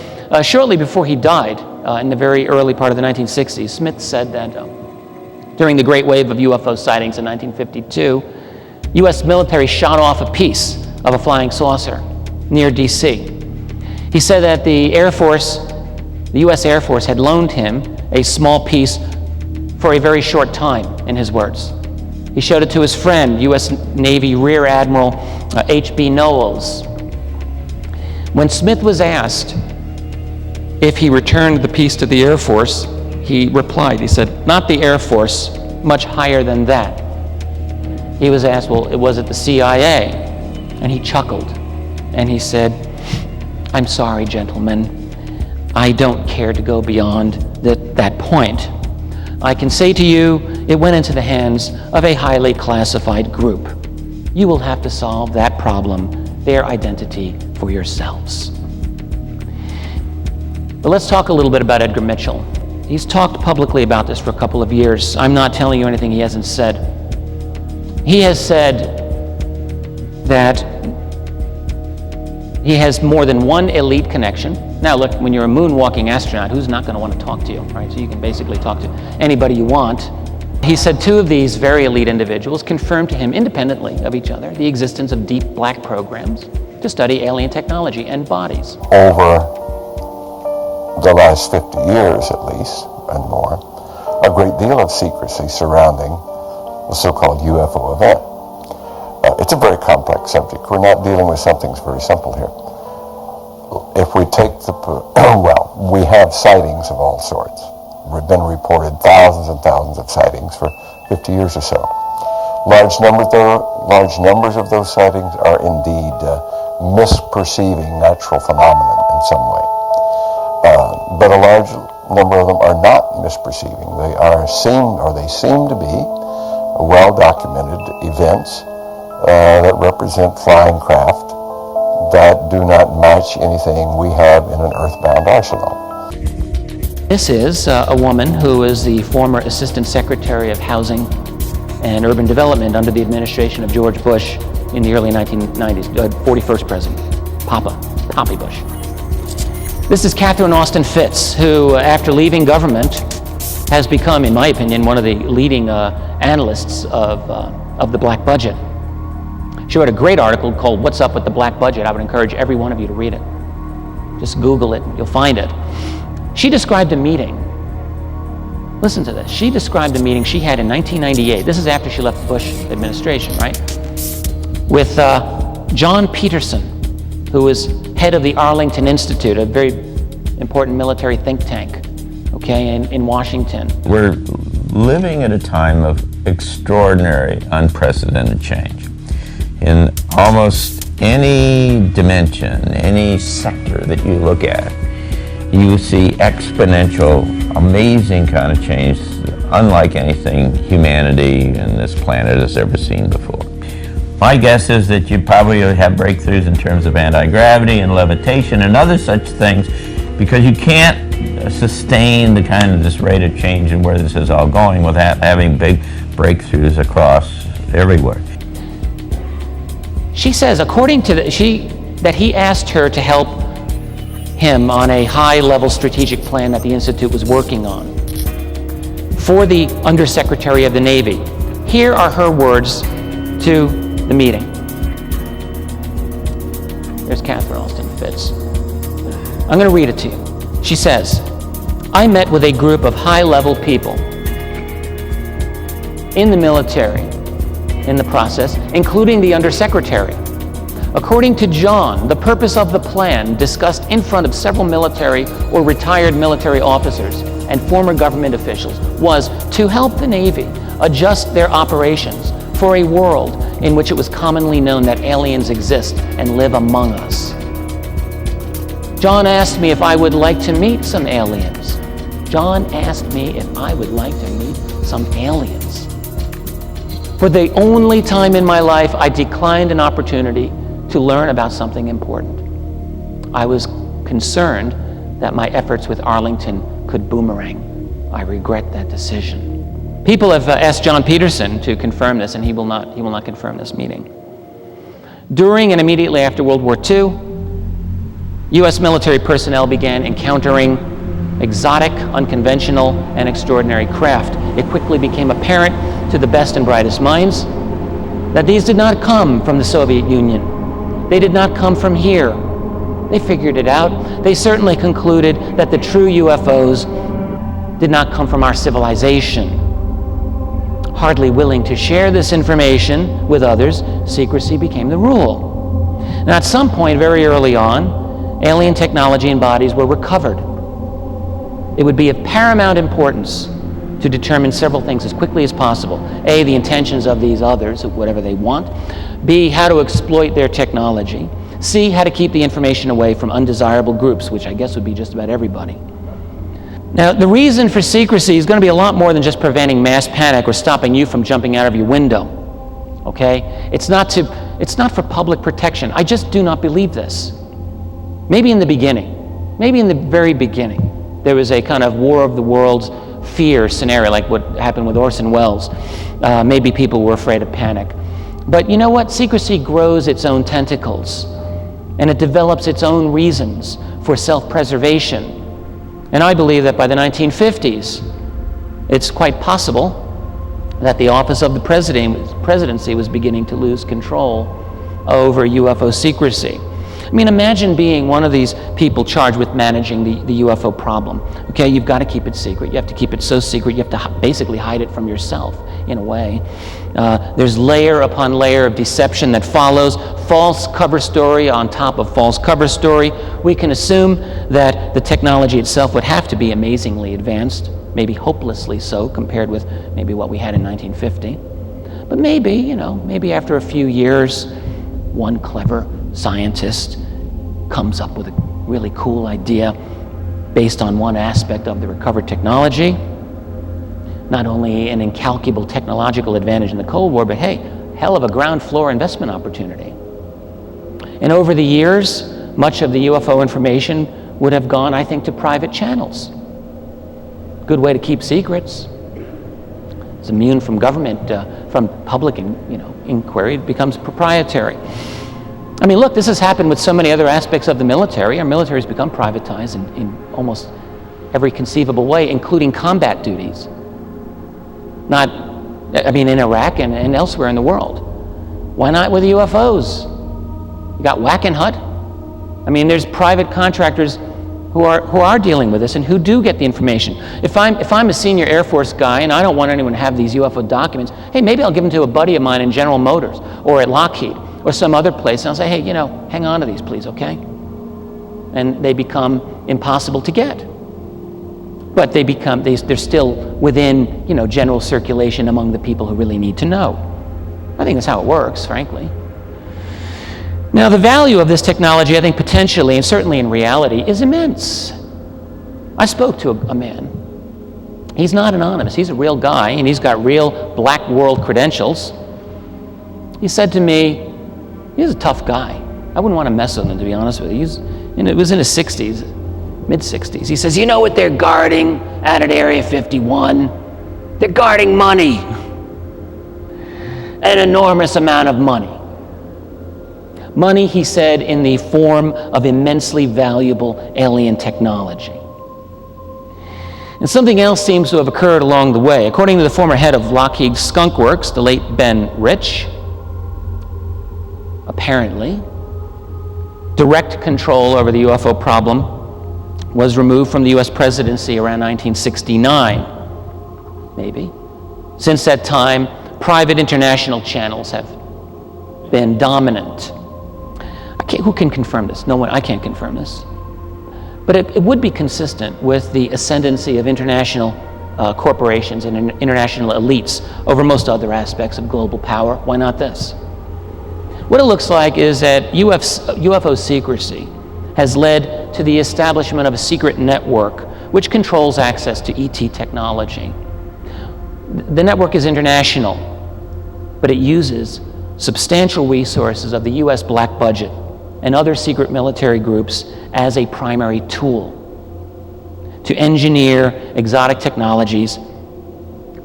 shortly before he died, in the very early part of the 1960s, Smith said that during the great wave of UFO sightings in 1952, U.S. military shot off a piece of a flying saucer near D.C. He said that the U.S. Air Force had loaned him a small piece for a very short time, in his words. He showed it to his friend, U.S. Navy Rear Admiral H.B. Knowles. When Smith was asked if he returned the piece to the Air Force, he replied, he said, not the Air Force, much higher than that. He was asked, well, was it the CIA? And he chuckled, and he said, I'm sorry, gentlemen, I don't care to go beyond that point. I can say to you, it went into the hands of a highly classified group. You will have to solve that problem, their identity, for yourselves. But let's talk a little bit about Edgar Mitchell. He's talked publicly about this for a couple of years. I'm not telling you anything he hasn't said. He has said that he has more than one elite connection. Now look, when you're a moonwalking astronaut, who's not going to want to talk to you, right? So you can basically talk to anybody you want. He said two of these very elite individuals confirmed to him independently of each other the existence of deep black programs to study alien technology and bodies. Over the last 50 years at least, and more, a great deal of secrecy surrounding the so-called UFO event. It's a very complex subject. We're not dealing with something that's very simple here. If we take well, we have sightings of all sorts. We've been reported thousands and thousands of sightings for 50 years or so. Large numbers of those sightings are indeed misperceiving natural phenomena in some way. But a large number of them are not misperceiving. They seem to be well-documented events that represent flying craft that do not match anything we have in an earthbound arsenal. This is a woman who is the former Assistant Secretary of Housing and Urban Development under the administration of George Bush in the early 1990s, 41st President, Poppy Bush. This is Catherine Austin Fitts, who, after leaving government, has become, in my opinion, one of the leading analysts of the black budget. She wrote a great article called What's Up with the Black Budget. I would encourage every one of you to read it. Just Google it, you'll find it. She described a meeting. Listen to this. She described a meeting she had in 1998. This is after she left the Bush administration, right? With John Peterson, who was head of the Arlington Institute, a very important military think tank, okay, in Washington. We're living at a time of extraordinary, unprecedented change. In almost any dimension, any sector that you look at, you see exponential, amazing kind of change, unlike anything humanity and this planet has ever seen before. My guess is that you probably have breakthroughs in terms of anti-gravity and levitation and other such things, because you can't sustain the kind of this rate of change and where this is all going without having big breakthroughs across everywhere. She says, according to that he asked her to help him on a high-level strategic plan that the Institute was working on for the Undersecretary of the Navy. Here are her words to the meeting. There's Catherine Austin Fitts. I'm going to read it to you. She says, I met with a group of high-level people in the military in the process, including the undersecretary. According to John, the purpose of the plan discussed in front of several military or retired military officers and former government officials was to help the Navy adjust their operations for a world in which it was commonly known that aliens exist and live among us. John asked me if I would like to meet some aliens. John asked me if I would like to meet some aliens. For the only time in my life, I declined an opportunity to learn about something important. I was concerned that my efforts with Arlington could boomerang. I regret that decision. People have asked John Peterson to confirm this, and he will not confirm this meeting. During and immediately after World War II, U.S. military personnel began encountering exotic, unconventional, and extraordinary craft. It quickly became apparent to the best and brightest minds that these did not come from the Soviet Union. They did not come from here. They figured it out. They certainly concluded that the true UFOs did not come from our civilization. Hardly willing to share this information with others, secrecy became the rule. Now, at some point very early on, alien technology and bodies were recovered. It would be of paramount importance to determine several things as quickly as possible. A, the intentions of these others, whatever they want. B, how to exploit their technology. C, how to keep the information away from undesirable groups, which I guess would be just about everybody. Now, the reason for secrecy is going to be a lot more than just preventing mass panic or stopping you from jumping out of your window. Okay? It's not for public protection. I just do not believe this. Maybe in the beginning, maybe in the very beginning, there was a kind of War of the Worlds fear scenario, like what happened with Orson Welles. Maybe people were afraid of panic. But you know what? Secrecy grows its own tentacles, and it develops its own reasons for self-preservation. And I believe that by the 1950s, it's quite possible that the office of the presidency was beginning to lose control over UFO secrecy. I mean, imagine being one of these people charged with managing the UFO problem. Okay, you've got to keep it secret. You have to keep it so secret, you have to basically hide it from yourself, in a way. There's layer upon layer of deception that follows, false cover story on top of false cover story. We can assume that the technology itself would have to be amazingly advanced, maybe hopelessly so compared with maybe what we had in 1950. But maybe, maybe after a few years, one clever scientist comes up with a really cool idea based on one aspect of the recovered technology. Not only an incalculable technological advantage in the Cold War, but hey, hell of a ground floor investment opportunity. And over the years, much of the UFO information would have gone, I think, to private channels. Good way to keep secrets. It's immune from government, from public inquiry. It becomes proprietary. I mean, look, this has happened with so many other aspects of the military. Our military has become privatized in almost every conceivable way, including combat duties. In Iraq and elsewhere in the world. Why not with UFOs? You got Wackenhut. I mean, there's private contractors who are dealing with this and who do get the information. If I'm a senior Air Force guy and I don't want anyone to have these UFO documents, hey, maybe I'll give them to a buddy of mine in General Motors or at Lockheed or some other place, and I'll say, hey, hang on to these, please, okay? And they become impossible to get. But they're still within, general circulation among the people who really need to know. I think that's how it works, frankly. Now, the value of this technology, I think potentially, and certainly in reality, is immense. I spoke to a man. He's not anonymous. He's a real guy, and he's got real black world credentials. He said to me, he's a tough guy. I wouldn't want to mess with him, to be honest with you. It was in his 60s, mid-60s. He says, you know what they're guarding out at Area 51? They're guarding money. An enormous amount of money. Money, he said, in the form of immensely valuable alien technology. And something else seems to have occurred along the way. According to the former head of Lockheed Skunk Works, the late Ben Rich, apparently, direct control over the UFO problem was removed from the US presidency around 1969, maybe. Since that time, private international channels have been dominant. Who can confirm this? No one. I can't confirm this. But it would be consistent with the ascendancy of international corporations and international elites over most other aspects of global power. Why not this? What it looks like is that UFO secrecy has led to the establishment of a secret network which controls access to ET technology. The network is international, but it uses substantial resources of the US black budget and other secret military groups as a primary tool to engineer exotic technologies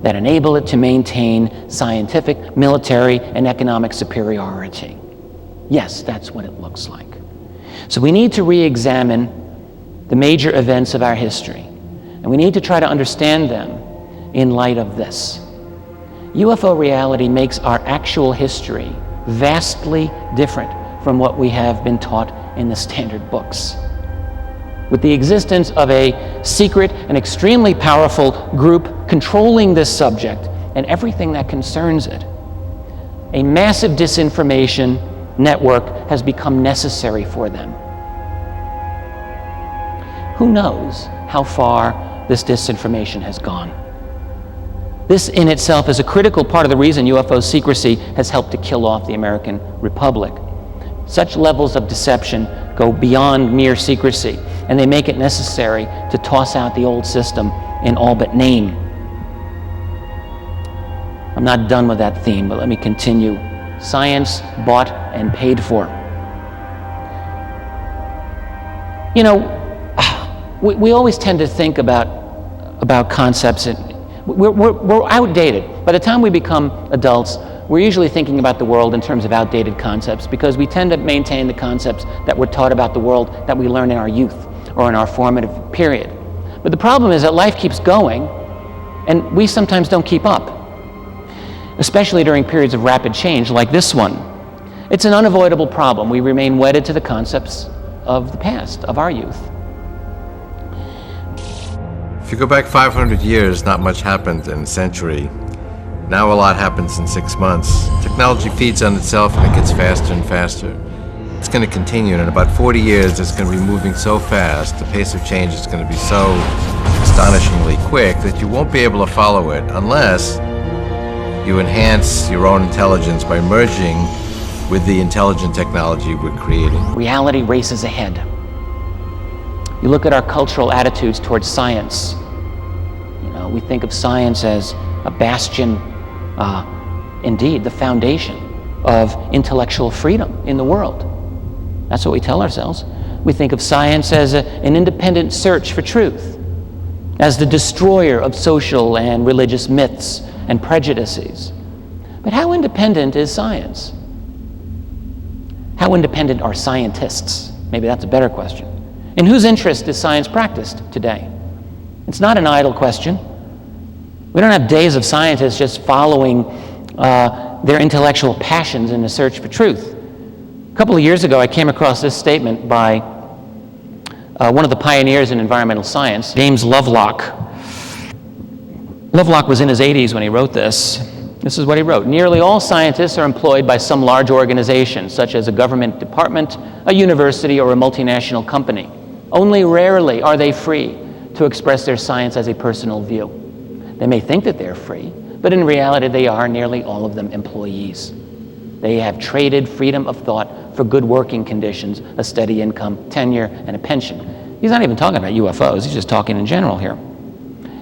that enable it to maintain scientific, military, and economic superiority. Yes, that's what it looks like. So we need to re-examine the major events of our history, and we need to try to understand them in light of this. UFO reality makes our actual history vastly different from what we have been taught in the standard books. With the existence of a secret and extremely powerful group controlling this subject and everything that concerns it, a massive disinformation network has become necessary for them. Who knows how far this disinformation has gone? This in itself is a critical part of the reason UFO secrecy has helped to kill off the American Republic. Such levels of deception go beyond mere secrecy, and they make it necessary to toss out the old system in all but name. I'm not done with that theme, but let me continue. Science bought and paid for. You know, we always tend to think about concepts, and we're outdated. By the time we become adults, we're usually thinking about the world in terms of outdated concepts because we tend to maintain the concepts that we're taught about the world that we learn in our youth or in our formative period. But the problem is that life keeps going and we sometimes don't keep up, especially during periods of rapid change like this one. It's an unavoidable problem. We remain wedded to the concepts of the past, of our youth. If you go back 500 years, not much happened in a century. Now a lot happens in 6 months. Technology feeds on itself and it gets faster and faster. It's going to continue, and in about 40 years it's going to be moving so fast, the pace of change is going to be so astonishingly quick that you won't be able to follow it unless you enhance your own intelligence by merging with the intelligent technology we're creating. Reality races ahead. You look at our cultural attitudes towards science. You know, we think of science as a bastion, indeed, the foundation of intellectual freedom in the world. That's what we tell ourselves. We think of science as an independent search for truth, as the destroyer of social and religious myths and prejudices. But how independent is science? How independent are scientists? Maybe that's a better question. In whose interest is science practiced today? It's not an idle question. We don't have days of scientists just following their intellectual passions in the search for truth. A couple of years ago, I came across this statement by one of the pioneers in environmental science, James Lovelock. Lovelock was in his 80s when he wrote this. This is what he wrote. Nearly all scientists are employed by some large organization, such as a government department, a university, or a multinational company. Only rarely are they free to express their science as a personal view. They may think that they're free, but in reality they are, nearly all of them, employees. They have traded freedom of thought for good working conditions, a steady income, tenure, and a pension. He's not even talking about UFOs, he's just talking in general here.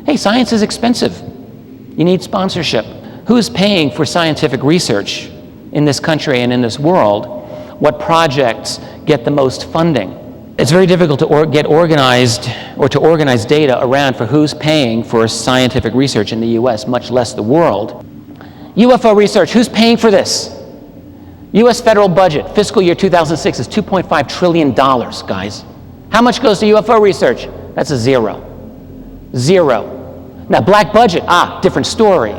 Hey, science is expensive. You need sponsorship. Who is paying for scientific research in this country and in this world? What projects get the most funding? It's very difficult to get organized or to organize data around for who's paying for scientific research in the US, much less the world. UFO research, who's paying for this? US federal budget, fiscal year 2006 is $2.5 trillion, guys. How much goes to UFO research? That's a zero. Zero. Now, black budget, different story.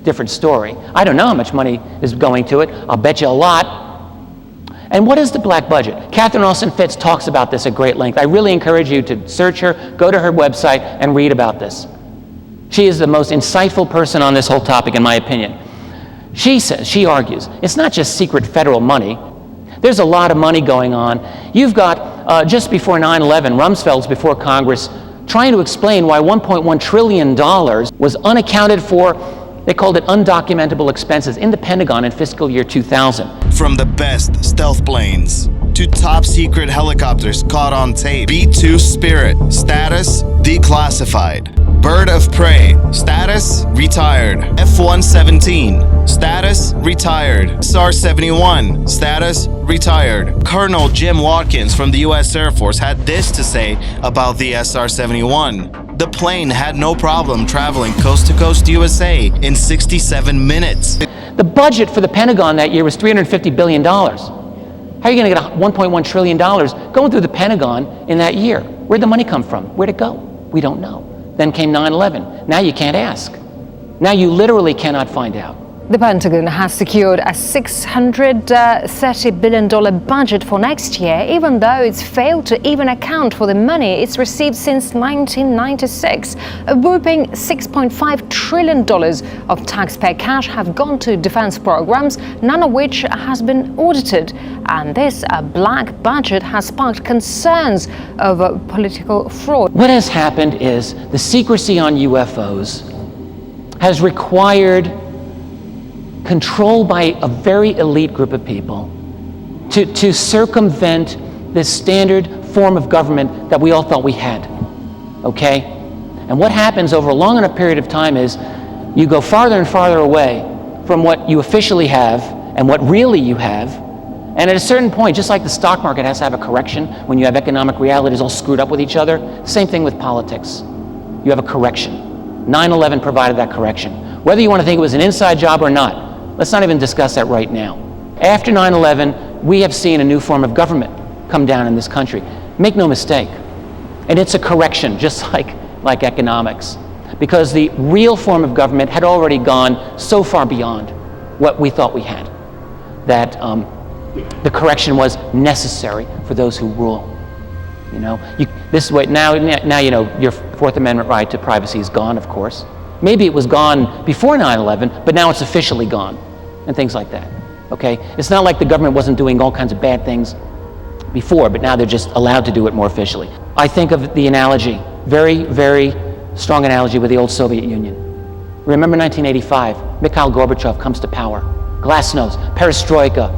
Different story. I don't know how much money is going to it. I'll bet you a lot. And what is the black budget? Catherine Austin-Fitts talks about this at great length. I really encourage you to search her, go to her website, and read about this. She is the most insightful person on this whole topic, in my opinion. She argues, it's not just secret federal money. There's a lot of money going on. You've got, just before 9/11, Rumsfeld's before Congress trying to explain why $1.1 trillion was unaccounted for. They called it undocumentable expenses in the Pentagon in fiscal year 2000. From the best stealth planes to top secret helicopters caught on tape. B-2 Spirit, status declassified. Bird of Prey, status retired. F-117, status retired. SR-71, status retired. Colonel Jim Watkins from the U.S. Air Force had this to say about the SR-71. The plane had no problem traveling coast to coast USA in 67 minutes. The budget for the Pentagon that year was $350 billion. How are you going to get $1.1 trillion going through the Pentagon in that year? Where'd the money come from? Where'd it go? We don't know. Then came 9/11. Now you can't ask. Now you literally cannot find out. The Pentagon has secured a $630 billion budget for next year, even though it's failed to even account for the money it's received since 1996. A whopping $6.5 trillion of taxpayer cash have gone to defense programs, none of which has been audited. And this black budget has sparked concerns over political fraud. What has happened is the secrecy on UFOs has required control by a very elite group of people to circumvent this standard form of government that we all thought we had, okay? And what happens over a long enough period of time is you go farther and farther away from what you officially have and what really you have, and at a certain point, just like the stock market has to have a correction when you have economic realities all screwed up with each other, same thing with politics. You have a correction. 9/11 provided that correction. Whether you want to think it was an inside job or not, let's not even discuss that right now. After 9/11, we have seen a new form of government come down in this country. Make no mistake. And it's a correction, just like economics. Because the real form of government had already gone so far beyond what we thought we had, that the correction was necessary for those who rule. You know, this way, now you know your Fourth Amendment right to privacy is gone, of course. Maybe it was gone before 9/11, but now it's officially gone, and things like that, okay? It's not like the government wasn't doing all kinds of bad things before, but now they're just allowed to do it more officially. I think of the analogy, very, very strong analogy with the old Soviet Union. Remember 1985, Mikhail Gorbachev comes to power. Glasnost, perestroika.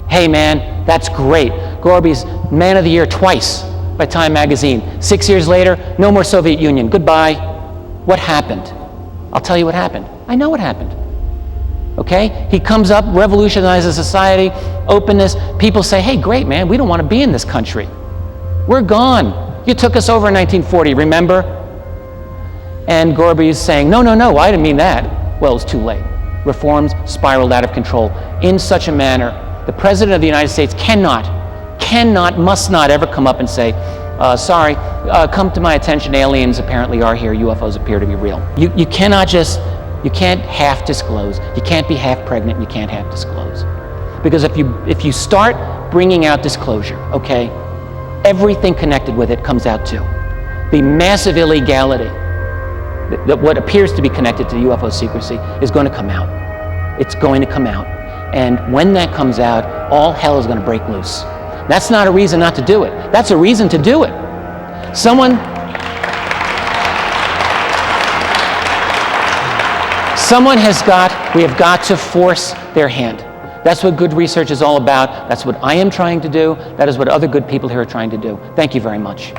Hey man, that's great. Gorby's Man of the Year twice by Time magazine. 6 years later, no more Soviet Union, goodbye. What happened? I'll tell you what happened. I know what happened. Okay? He comes up, revolutionizes society, openness. People say, hey, great, man, we don't want to be in this country. We're gone. You took us over in 1940, remember? And Gorby is saying, no, I didn't mean that. Well, it's too late. Reforms spiraled out of control in such a manner the President of the United States must not ever come up and say, sorry, come to my attention, aliens apparently are here, UFOs appear to be real. You can't half disclose. You can't be half pregnant, you can't half disclose. Because if you start bringing out disclosure, okay, everything connected with it comes out too. The massive illegality, that what appears to be connected to UFO secrecy is going to come out. It's going to come out. And when that comes out, all hell is going to break loose. That's not a reason not to do it. That's a reason to do it. We have got to force their hand. That's what good research is all about. That's what I am trying to do. That is what other good people here are trying to do. Thank you very much.